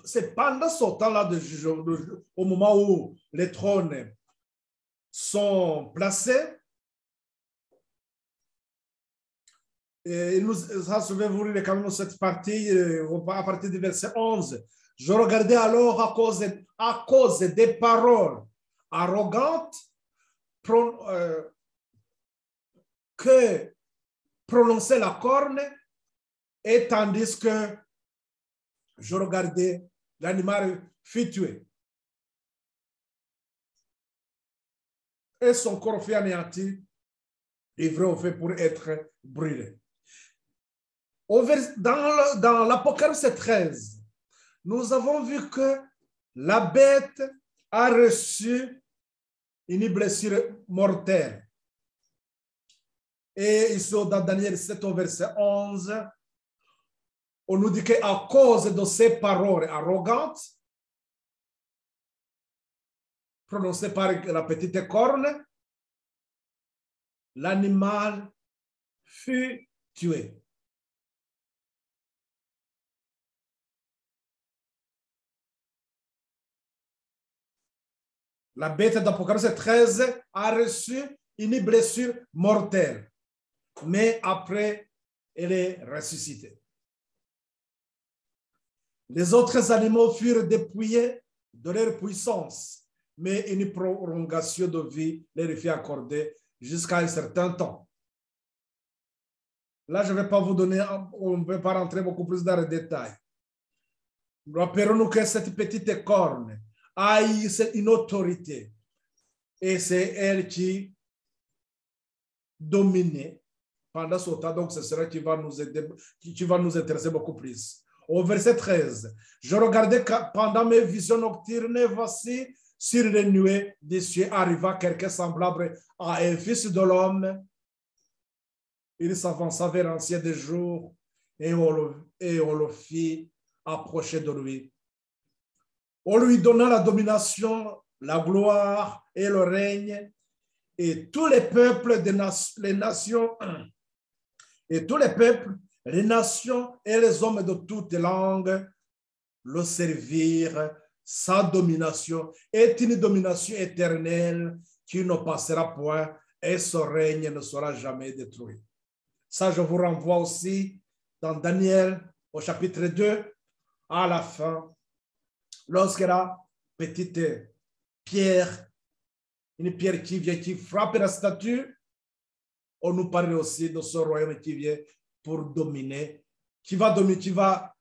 c'est pendant ce temps-là de juge, au moment où les trônes sont placés. Et nous, je vais vous lire quand même cette partie à partir du verset 11. Je regardais alors à cause des paroles arrogantes que prononçait la corne, et tandis que je regardais, l'animal fut tué. Et son corps fut anéanti, livré au feu pour être brûlé. Dans l'Apocalypse 13, nous avons vu que la bête a reçu une blessure mortelle. Et ici, dans Daniel 7 au verset 11, on nous dit qu'à cause de ces paroles arrogantes, prononcées par la petite corne, l'animal fut tué. La bête d'Apocalypse 13 a reçu une blessure mortelle, mais après, elle est ressuscitée. Les autres animaux furent dépouillés de leur puissance, mais une prolongation de vie leur fut accordée jusqu'à un certain temps. Là, je ne vais pas vous donner, on ne peut pas rentrer beaucoup plus dans les détails. Rappelons-nous que cette petite corne a une autorité et c'est elle qui dominait pendant ce temps. Donc, ce sera qui va nous aider, qui va nous intéresser beaucoup plus. Au verset 13, je regardais pendant mes visions nocturnes, voici sur les nuées des cieux arriva quelqu'un semblable à un fils de l'homme. Il s'avança vers l'ancien des jours et on le fit approcher de lui. On lui donna la domination, la gloire et le règne, et tous les peuples, les nations, et tous les peuples, les nations et les hommes de toutes langues le servirent. Sa domination est une domination éternelle qui ne passera point et son règne ne sera jamais détruit. Ça, je vous renvoie aussi dans Daniel au chapitre 2, à la fin, lorsque la petite pierre, une pierre qui vient, qui frappe la statue, on nous parle aussi de ce royaume qui vient pour dominer, qui va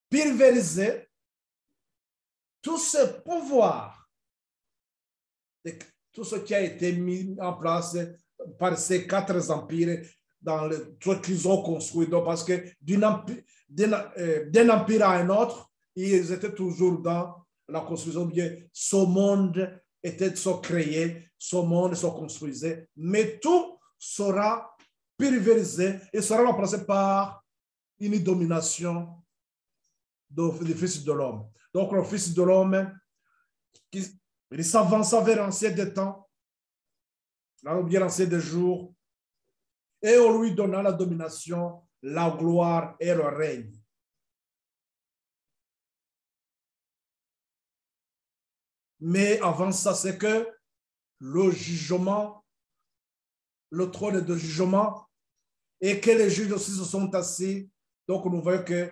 pulvériser tout ce pouvoir, tout ce qui a été mis en place par ces 4 empires dans le truc qu'ils ont construit. Donc, parce que d'un empire à un autre, ils étaient toujours dans la construction. Bien, ce monde était créé, ce monde se construisait, mais tout sera pulvérisé et sera remplacé par une domination du Fils de l'homme. Donc, le Fils de l'homme, il s'avança vers l'ancien des temps, bien l'ancien des jours, et on lui donna la domination, la gloire et le règne. Mais avant ça, c'est que le jugement, le trône de jugement, et que les juges aussi se sont assis. Donc, nous voyons que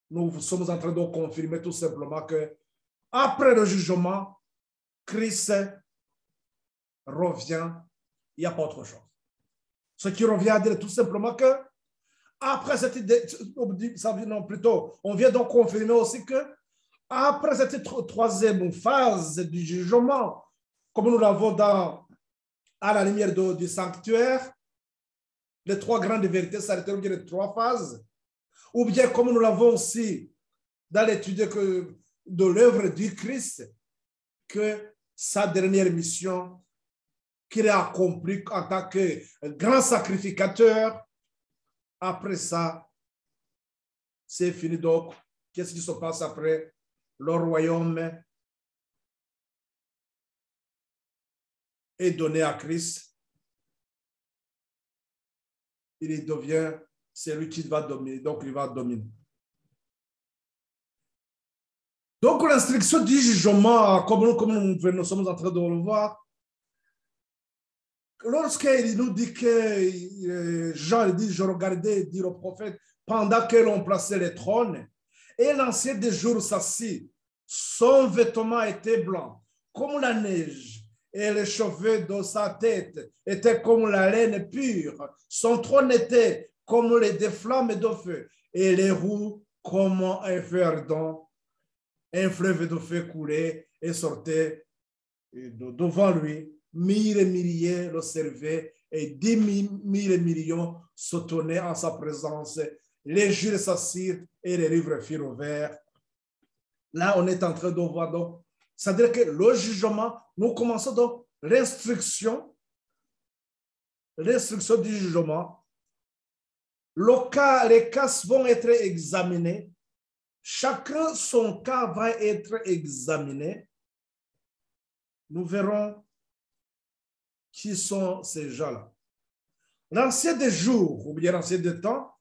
nous sommes en train de confirmer tout simplement que après le jugement, Christ revient, il n'y a pas autre chose. Ce qui revient à dire tout simplement que après on vient donc confirmer aussi que après cette troisième phase du jugement, comme nous l'avons à la lumière du sanctuaire, les 3 grandes vérités, ça a été les 3 phases, ou bien comme nous l'avons aussi dans l'étude de l'œuvre du Christ, que sa dernière mission qu'il a accomplie en tant que grand sacrificateur, après ça, c'est fini. Donc, qu'est-ce qui se passe après? Le royaume est donné à Christ. Il devient celui qui va dominer. Donc, il va dominer. Donc, l'instruction du jugement, comme nous sommes en train de le voir, lorsqu'il nous dit que Jean dit, je regardais, dit le prophète, pendant que l'on plaçait les trônes, et l'ancien des jours s'assit, son vêtement était blanc, comme la neige, et les cheveux de sa tête étaient comme la laine pure. Son trône était comme des flammes de feu, et les roues comme un feu ardent. Un fleuve de feu coulait et sortait devant lui. 1000 milliers le servaient et 10 000 millions se tenaient en sa présence. Les juges s'assirent et les livres furent ouverts. Là, on est en train de voir donc, c'est-à-dire que le jugement, nous commençons donc l'instruction du jugement. Les cas vont être examinés. Chacun son cas va être examiné. Nous verrons qui sont ces gens-là. L'ancien des jours, ou bien l'ancien des temps,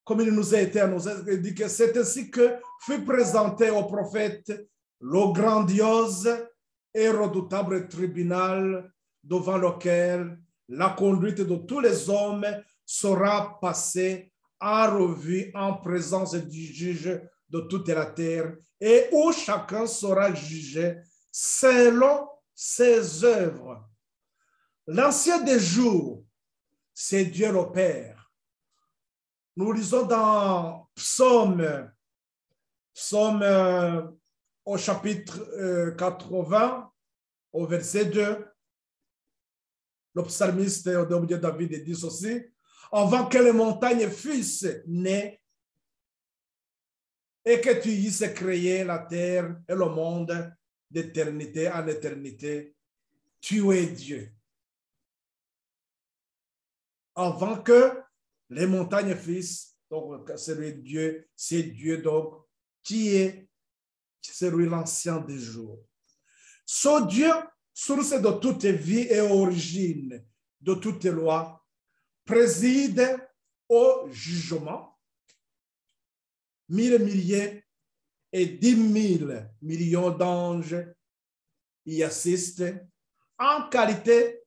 comme il nous a été annoncé, il dit que c'est ainsi que fut présenté au prophète le grandiose et redoutable tribunal devant lequel la conduite de tous les hommes sera passée en revue en présence du juge de toute la terre et où chacun sera jugé selon ses œuvres. L'ancien des jours, c'est Dieu le Père. Nous lisons dans Psaume au chapitre 80, au verset 2, le psalmiste David dit ceci: avant que les montagnes fussent nées et que tu eusses créé la terre et le monde d'éternité en éternité, tu es Dieu. Avant que les montagnes fussent, donc c'est Dieu donc qui est celui l'ancien des jours. Ce Dieu, source de toute vie et origine de toute loi, préside au jugement. 1000 milliers et 10 000 millions d'anges y assistent en qualité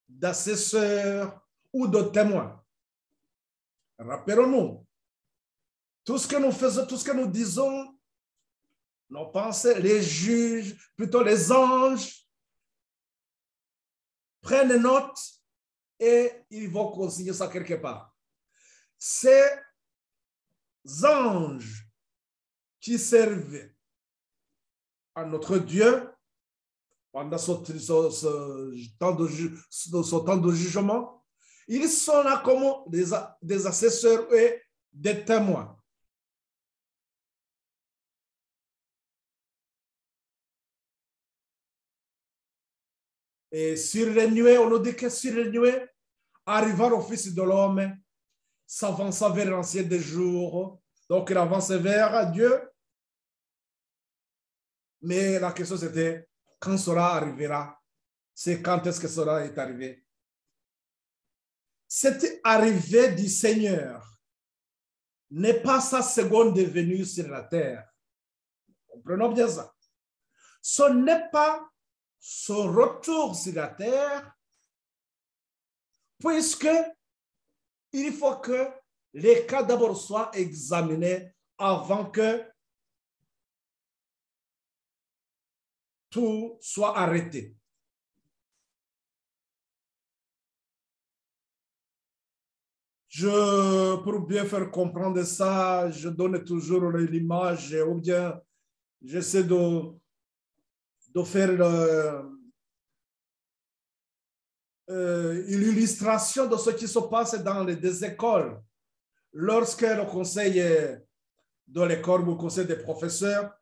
d'assesseurs ou de témoins. Rappelons-nous, tout ce que nous faisons, tout ce que nous disons, nos pensées, les juges, plutôt les anges, prennent note et ils vont consigner ça quelque part. Ces anges qui servent à notre Dieu pendant ce temps de jugement, ils sont là comme des assesseurs et des témoins. Et sur les nuées, on nous dit que sur les nuées, arriva le Fils de l'homme, s'avança vers l'ancien des jours. Donc, il avance vers Dieu. Mais la question, c'était quand cela arrivera? C'est quand est-ce que cela est arrivé? Cette arrivée du Seigneur n'est pas sa seconde venue sur la terre. Comprenons bien ça. Ce n'est pas son retour sur la terre, puisque il faut que les cas d'abord soient examinés avant que tout soit arrêté. Pour bien faire comprendre ça, je donne toujours l'image ou bien j'essaie de faire une illustration de ce qui se passe dans les écoles. Lorsque le conseil de l'école ou le conseil des professeurs,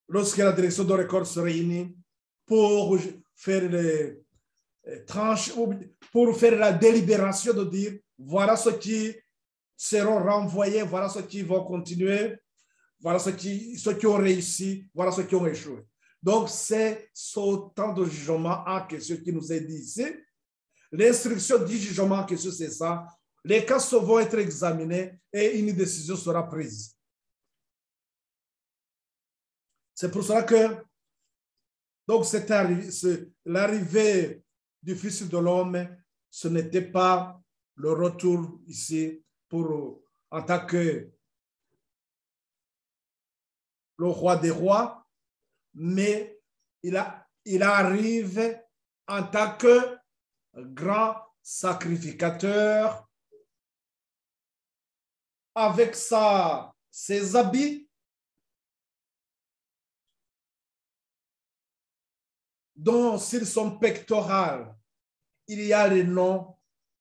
lorsque la direction de l'école se réunit pour faire les tranches, pour faire la délibération de dire voilà ce qui seront renvoyés, voilà ceux qui vont continuer, voilà ceux qui ont réussi, voilà ceux qui ont échoué. Donc, c'est autant de jugement en question qui nous est dit ici. L'instruction du jugement en question, c'est ça. Les cas vont être examinés et une décision sera prise. C'est pour cela que donc l'arrivée du Fils de l'homme, ce n'était pas le retour ici en tant que le roi des rois, mais il arrive en tant que grand sacrificateur avec ses habits dont sur son pectoral, il y a le nom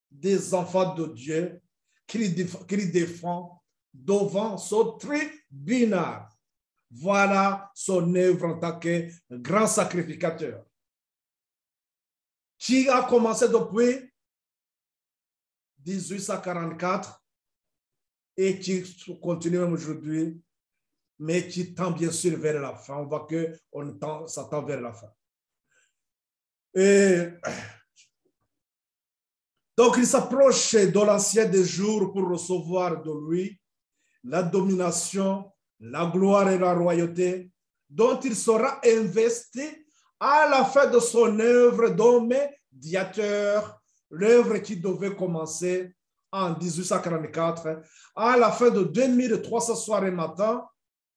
des enfants de Dieu qu'il défend devant son tribunal. Voilà son œuvre en tant que grand sacrificateur, qui a commencé depuis 1844 et qui continue même aujourd'hui, mais qui tend bien sûr vers la fin. On voit qu'on s'attend vers la fin. Et donc, il s'approche de l'ancien des jours pour recevoir de lui la domination, la gloire et la royauté dont il sera investi à la fin de son œuvre de médiateur, l'œuvre qui devait commencer en 1844, à la fin de 2300 soirs et matins,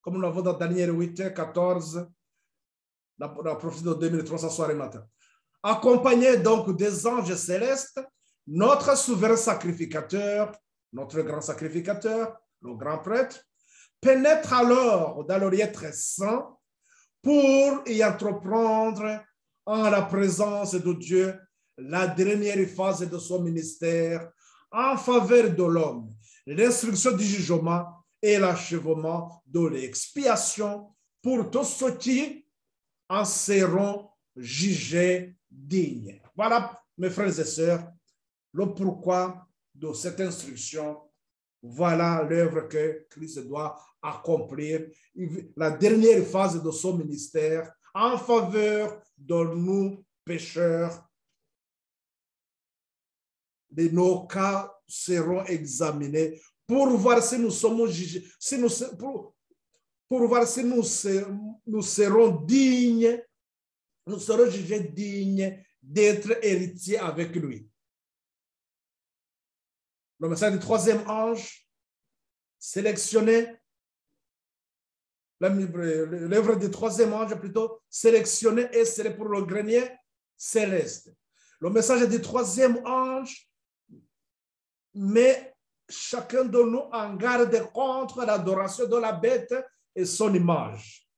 comme nous l'avons dans Daniel 8, 14, la prophétie de 2300 soirs et matins. Accompagné donc des anges célestes, notre souverain sacrificateur, notre grand sacrificateur, le grand prêtre, pénètre alors dans le lieu très saint pour y entreprendre en la présence de Dieu la dernière phase de son ministère en faveur de l'homme, l'instruction du jugement et l'achèvement de l'expiation pour tous ceux qui en seront jugés dignes. Voilà, mes frères et sœurs, le pourquoi de cette instruction. Voilà l'œuvre que Christ doit accomplir, la dernière phase de son ministère en faveur de nous pécheurs. De nos cas seront examinés pour voir si nous sommes jugés, pour voir si nous serons dignes, nous serons jugés dignes d'être héritiers avec lui. Le message du troisième ange, sélectionné, l'œuvre du troisième ange plutôt, sélectionné et c'est pour le grenier céleste. Le message du troisième ange met chacun de nous en garde contre l'adoration de la bête et son image.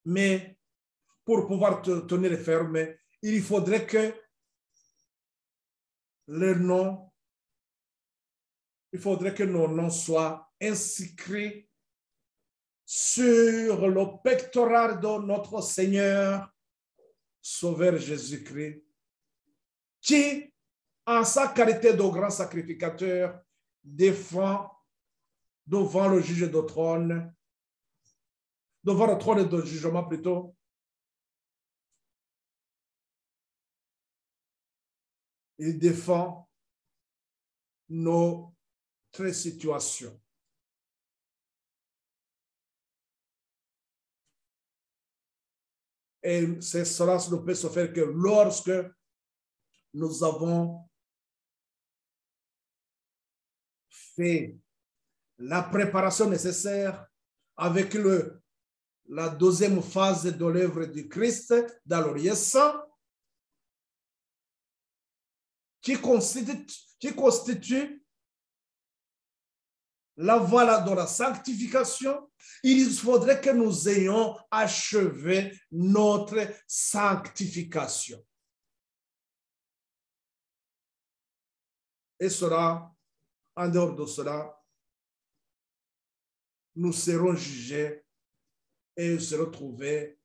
Mais pour pouvoir tenir ferme, il faudrait que nos noms soient inscrits sur le pectoral de notre Seigneur, Sauveur Jésus-Christ, qui, en sa qualité de grand sacrificateur, défend devant le juge de trône, devant le trône de jugement plutôt, il défend notre situation. Et cela ne peut se faire que lorsque nous avons fait la préparation nécessaire avec la deuxième phase de l'œuvre du Christ dans le lieu saint, qui constitue la voie de la sanctification. Il faudrait que nous ayons achevé notre sanctification. Et cela, en dehors de cela, nous serons jugés et se retrouver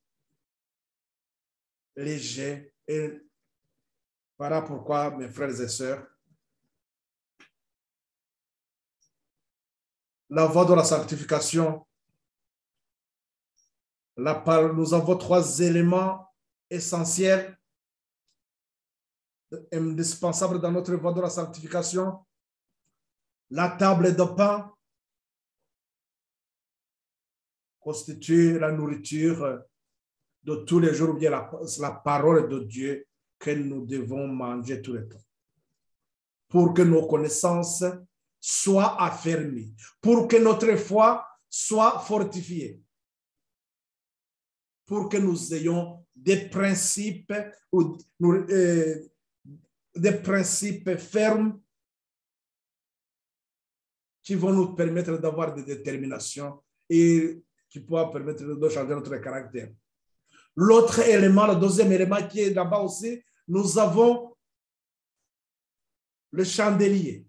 légers et Voilà pourquoi, mes frères et sœurs, la voie de la sanctification, nous avons 3 éléments essentiels, indispensables dans notre voie de la sanctification. La table de pain constitue la nourriture de tous les jours, ou bien la parole de Dieu que nous devons manger tous les temps, pour que nos connaissances soient affermies, pour que notre foi soit fortifiée, pour que nous ayons des principes, des principes fermes qui vont nous permettre d'avoir des déterminations et qui pourra permettre de changer notre caractère. L'autre élément, le deuxième élément qui est là-bas aussi, nous avons le chandelier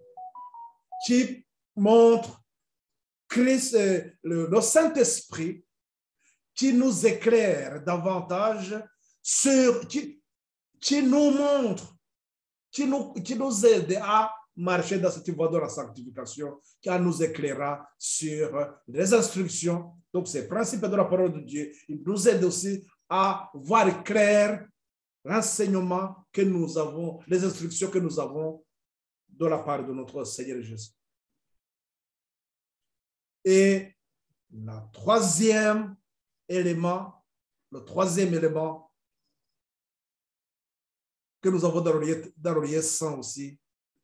qui montre Christ, le Saint-Esprit qui nous éclaire davantage qui nous montre, qui nous aide à marcher dans cette voie de la sanctification, qui nous éclairera sur les instructions. Donc, ces principes de la parole de Dieu, il nous aide aussi à voir clair l'enseignement que nous avons, les instructions que nous avons de la part de notre Seigneur Jésus. Et le troisième élément que nous avons dans l'oreiller saint aussi,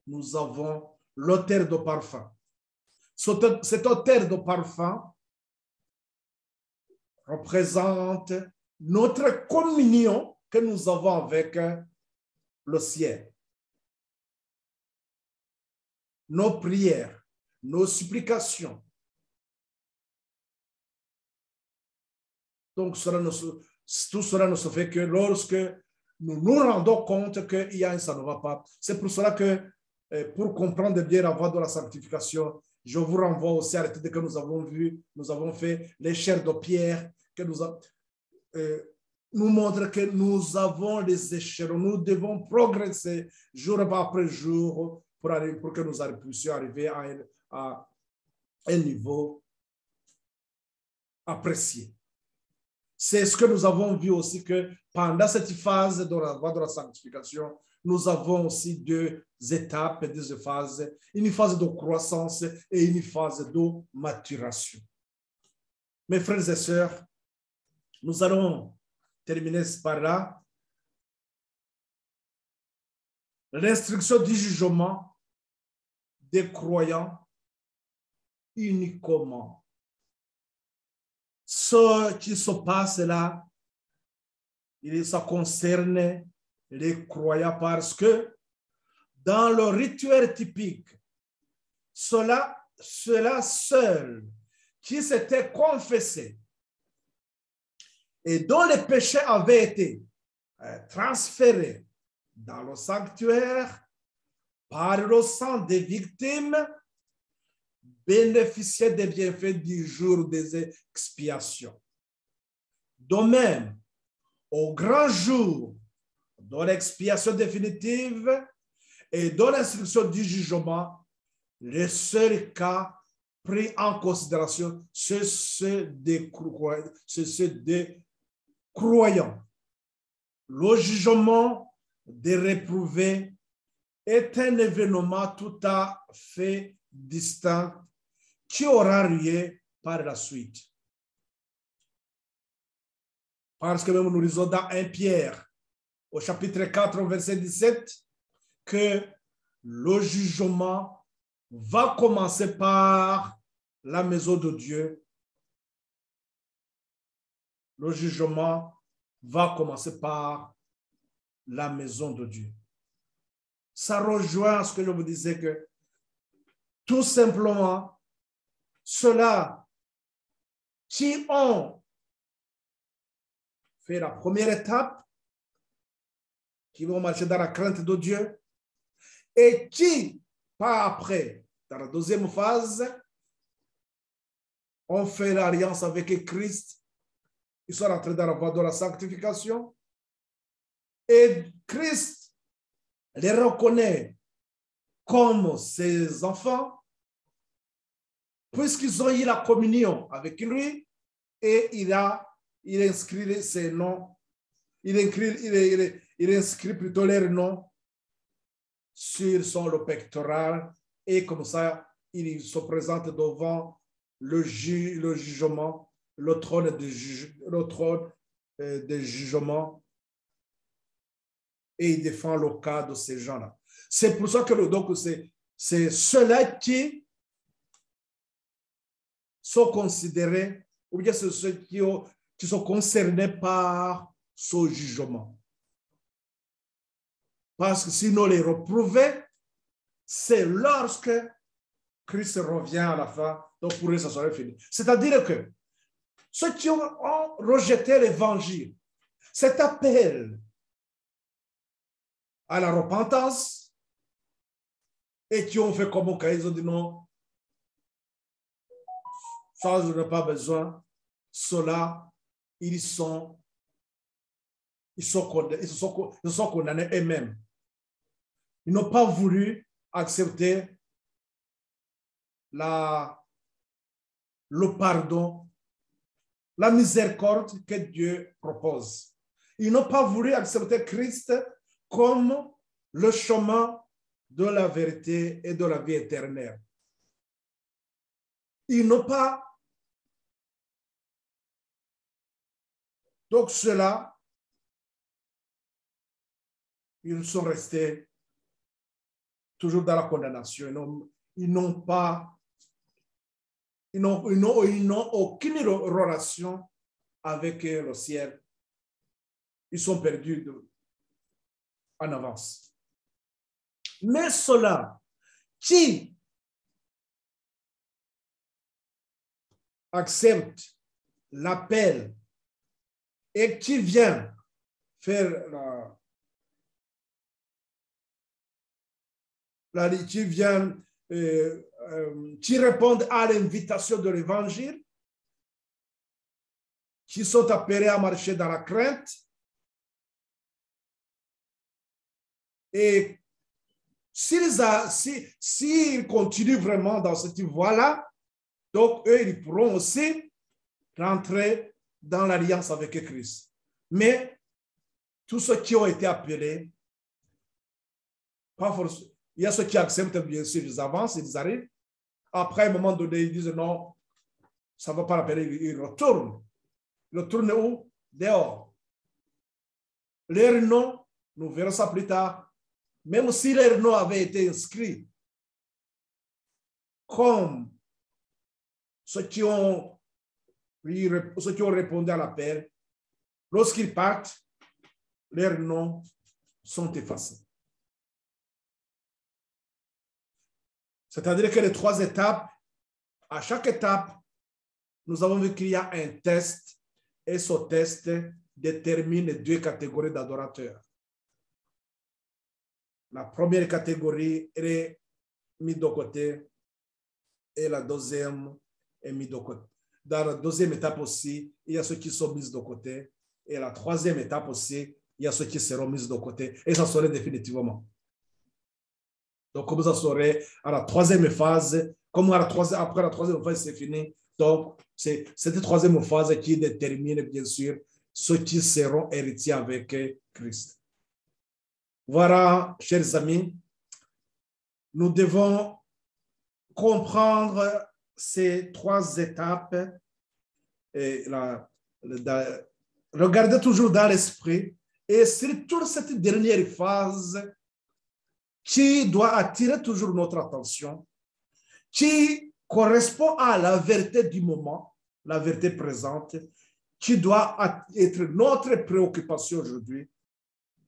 nous avons l'autel de parfum. Cet autel de parfum représente notre communion que nous avons avec le ciel. Nos prières, nos supplications. Donc, tout cela ne se fait que lorsque nous nous rendons compte qu'il y a un ça ne va pas. C'est pour cela que, pour comprendre bien la voie de la sanctification, je vous renvoie aussi à l'étude que nous avons vue. Nous avons fait les chairs de pierre que nous montre que nous avons les échelons. Nous devons progresser jour après jour pour que nous puissions arriver à un niveau apprécié. C'est ce que nous avons vu aussi, que pendant cette phase de la voie de la sanctification, nous avons aussi 2 étapes, 2 phases, une phase de croissance et une phase de maturation. Mes frères et sœurs, nous allons terminer par là. L'instruction du jugement des croyants uniquement. Ce qui se passe là, ça concerne les croyants parce que dans le rituel typique, cela seul qui s'était confessé et dont les péchés avaient été transférés dans le sanctuaire par le sang des victimes, bénéficiait des bienfaits du jour des expiations. De même, au grand jour de l'expiation définitive et de l'instruction du jugement, le seul cas pris en considération, c'est ceux des croyants. Le jugement des réprouvés est un événement tout à fait distinct qui aura lieu par la suite. Parce que même nous lisons dans 1 Pierre, au chapitre 4, verset 17, que le jugement va commencer par la maison de Dieu. Le jugement va commencer par la maison de Dieu. Ça rejoint ce que je vous disais, que tout simplement, ceux-là qui ont fait la première étape, qui vont marcher dans la crainte de Dieu, et qui, pas après, dans la deuxième phase, ont fait l'alliance avec Christ, ils sont rentrés dans la voie de la sanctification, et Christ les reconnaît comme ses enfants, puisqu'ils ont eu la communion avec lui, et il inscrit ses noms, il inscrit plutôt leurs noms sur son pectoral, et comme ça, il se présente devant le jugement, le trône de jugement, et il défend le cas de ces gens-là. C'est pour ça que donc c'est ceux-là qui sont considérés, ou bien c'est ceux qui sont concernés par ce jugement. Parce que sinon les reprouver, c'est lorsque Christ revient à la fin, donc pour eux, ça serait fini. C'est-à-dire que ceux qui ont rejeté l'évangile, cet appel à la repentance, et qui ont fait comme au cas, ils ont dit non, ça, je n'ai pas besoin. Ceux-là, ils se sont condamnés eux-mêmes. Ils n'ont pas voulu accepter le pardon, la miséricorde que Dieu propose. Ils n'ont pas voulu accepter Christ comme le chemin de la vérité et de la vie éternelle. Ils n'ont pas. Donc ceux-là, ils sont restés toujours dans la condamnation. Ils n'ont aucune relation avec le ciel. Ils sont perdus en avance. Mais ceux-là qui acceptent l'appel et qui viennent faire qui répondent à l'invitation de l'évangile, qui sont appelés à marcher dans la crainte, et s'ils continuent vraiment dans cette voie-là, donc eux, ils pourront aussi rentrer dans l'alliance avec Christ. Mais tous ceux qui ont été appelés, pas forcément. Il y a ceux qui acceptent, bien sûr, ils avancent, ils arrivent. Après, à un moment donné, ils disent non, ça ne va pas l'appeler, ils retournent. Ils retournent où? Dehors. Leur nom, nous verrons ça plus tard, même si leur nom avait été inscrit comme ceux qui ont répondu à l'appel, lorsqu'ils partent, leurs noms sont effacés. C'est-à-dire que les 3 étapes, à chaque étape, nous avons vu qu'il y a un test, et ce test détermine 2 catégories d'adorateurs. La première catégorie est mise de côté et la deuxième est mise de côté. Dans la deuxième étape aussi, il y a ceux qui sont mis de côté, et la troisième étape aussi, il y a ceux qui seront mis de côté, et ça serait définitivement. Donc, comme ça serait à la troisième phase, comme après la troisième phase, c'est fini. Donc, c'est cette troisième phase qui détermine, bien sûr, ceux qui seront héritiers avec Christ. Voilà, chers amis, nous devons comprendre ces 3 étapes et regarder toujours dans l'esprit, et surtout cette dernière phase qui doit attirer toujours notre attention, qui correspond à la vérité du moment, la vérité présente, qui doit être notre préoccupation aujourd'hui,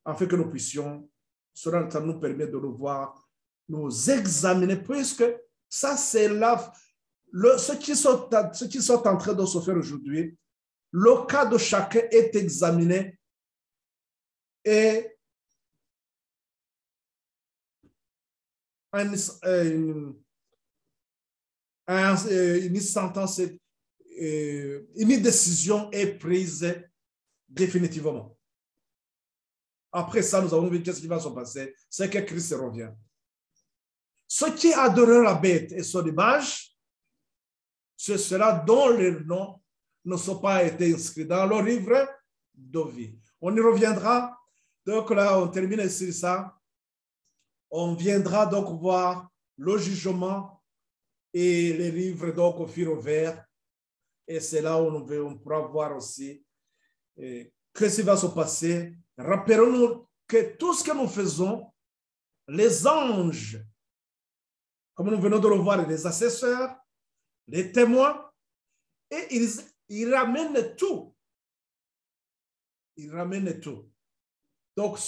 afin que nous puissions, cela nous permet de nous voir, nous examiner, puisque ça c'est ce qui sont en train de se faire aujourd'hui. Le cas de chacun est examiné, et une sentence, une décision est prise définitivement. Après ça, nous avons vu qu'est-ce qui va se passer. C'est que Christ revient. Ceux qui adorent la bête et son image, ce sera dont les noms ne sont pas été inscrits dans le livre de vie. On y reviendra. Donc là, on termine sur ça. On viendra donc voir le jugement et les livres donc au fil vert. Et c'est là où on pourra voir aussi qu'est-ce qui va se passer. Rappelons-nous que tout ce que nous faisons, les anges, comme nous venons de le voir, les assesseurs, les témoins, et ils ramènent tout. Ils ramènent tout. Donc,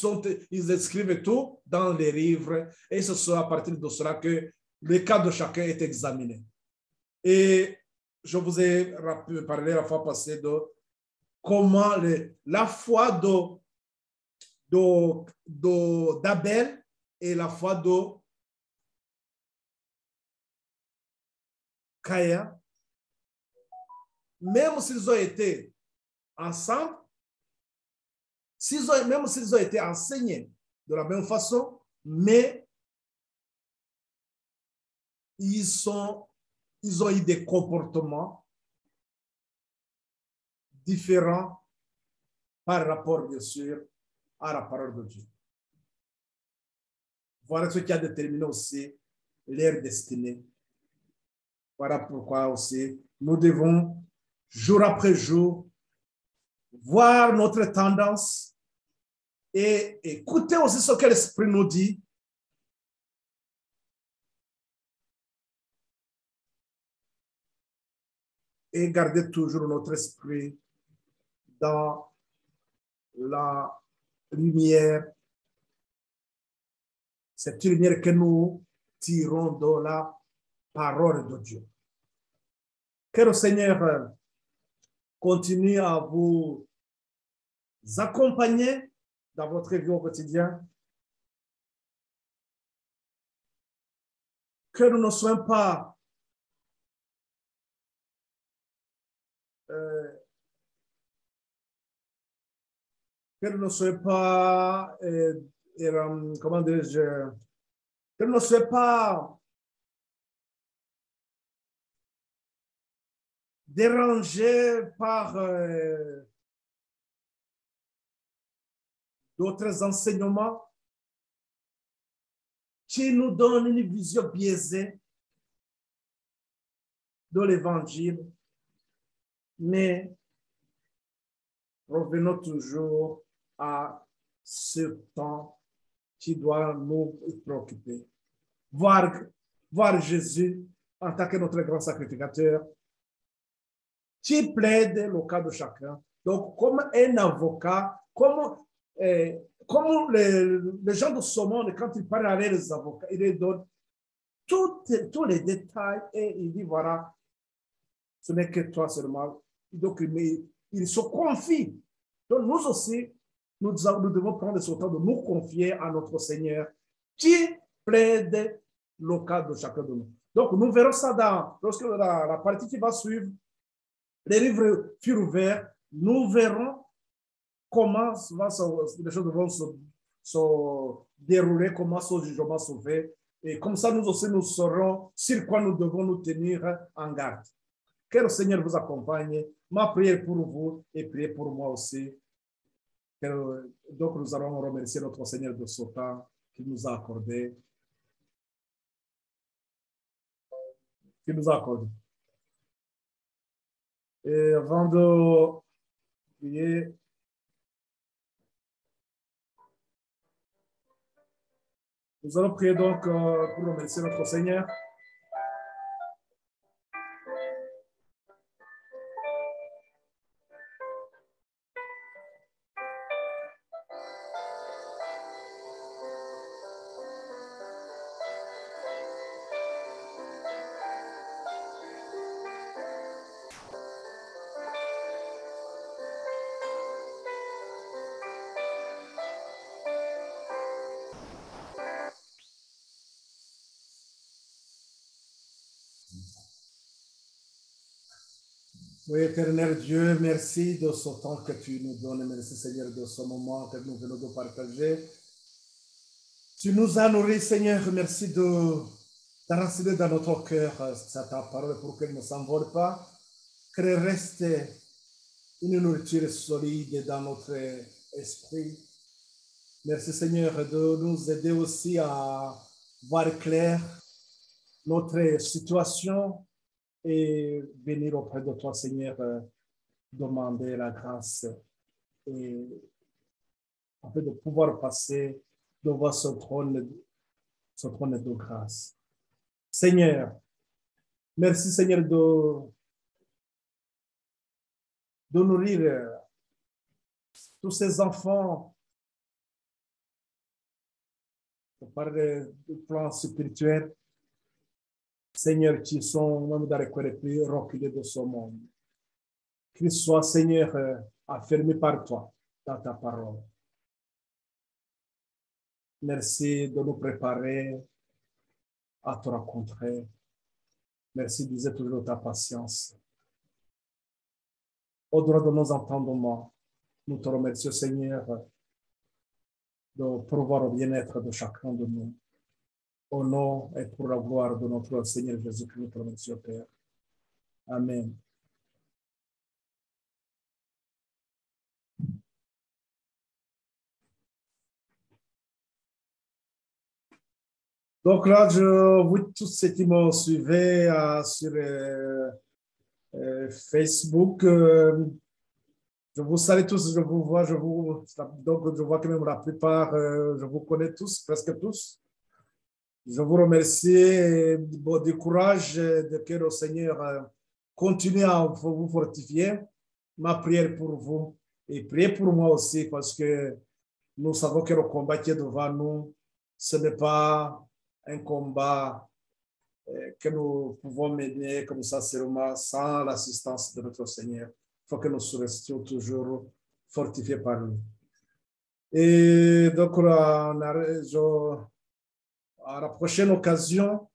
ils inscrivent tout dans les livres et ce sera à partir de cela que le cas de chacun est examiné. Et je vous ai parlé la fois passée de comment la foi d'Abel et la foi de Caïn, même s'ils ont été ensemble, même s'ils ont été enseignés de la même façon, mais ils ont eu des comportements différents par rapport, bien sûr, à la parole de Dieu. Voilà ce qui a déterminé aussi leur destinée. Voilà pourquoi aussi nous devons, jour après jour, voir notre tendance et écouter aussi ce que l'Esprit nous dit. Et garder toujours notre esprit dans la lumière, cette lumière que nous tirons de la parole de Dieu. Que le Seigneur continue à vous accompagner dans votre vie au quotidien. Que nous ne soyons pas comment dirais-je, que nous ne soyons pas dérangés par d'autres enseignements qui nous donnent une vision biaisée de l'Évangile, mais revenons toujours à ce temps qui doit nous préoccuper. Voir Jésus en tant que notre grand sacrificateur, qui plaide le cas de chacun. Donc, comme un avocat, comme les gens de ce monde, quand ils parlent avec les avocats, ils leur donnent tous les détails et ils disent, voilà, ce n'est que toi seulement. Donc, ils se confient. Donc, nous aussi, nous devons prendre ce temps de nous confier à notre Seigneur qui plaide le cas de chacun de nous. Donc, nous verrons ça lorsque la partie qui va suivre, les livres furent ouverts, nous verrons comment les choses vont se dérouler, comment ce jugement se fait. Et comme ça, nous aussi, nous saurons sur quoi nous devons nous tenir en garde. Que le Seigneur vous accompagne. Ma prière pour vous et prière pour moi aussi. Donc, nous allons remercier notre Seigneur de ce temps qu'il nous a accordé. Et avant de prier, nous allons prier donc pour remercier notre Seigneur. Oui, éternel Dieu, merci de ce temps que tu nous donnes. Merci, Seigneur, de ce moment que nous venons de partager. Tu nous as nourris, Seigneur. Merci d'enraciner dans notre cœur ta parole pour qu'elle ne s'envole pas, qu'elle reste une nourriture solide dans notre esprit. Merci, Seigneur, de nous aider aussi à voir clair notre situation et venir auprès de toi, Seigneur, demander la grâce et en fait de pouvoir passer devant ce trône de grâce. Seigneur, merci, Seigneur, de nourrir tous ces enfants par le plan spirituel, Seigneur, qui sont même dans les coins les plus reculés de ce monde. Qu'ils soient, Seigneur, affermis par toi dans ta parole. Merci de nous préparer à te rencontrer. Merci, disait toujours ta patience. Au-delà de nos entendements, nous te remercions, Seigneur, de pourvoir au bien-être de chacun de nous. Au nom et pour la gloire de notre Seigneur Jésus-Christ, nous te remercions, Père. Amen. Donc là, je vous tous ceux qui me suivaient sur Facebook, je vous salue tous, je vous vois, donc je vois que même la plupart, je vous connais tous, presque tous. Je vous remercie du courage de que le Seigneur continue à vous fortifier. Ma prière pour vous et priez pour moi aussi parce que nous savons que le combat qui est devant nous, ce n'est pas un combat que nous pouvons mener comme ça seulement sans l'assistance de notre Seigneur. Il faut que nous restions toujours fortifiés par lui. Et donc, à la prochaine occasion,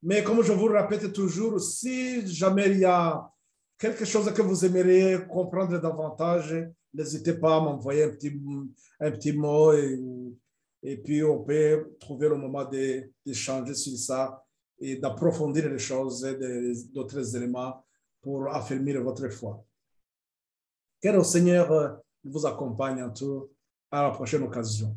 mais comme je vous le répète toujours, si jamais il y a quelque chose que vous aimeriez comprendre davantage, n'hésitez pas à m'envoyer un petit mot et puis on peut trouver le moment d'échanger sur ça et d'approfondir les choses et d'autres éléments pour affermir votre foi. Que le Seigneur vous accompagne en tout. À la prochaine occasion.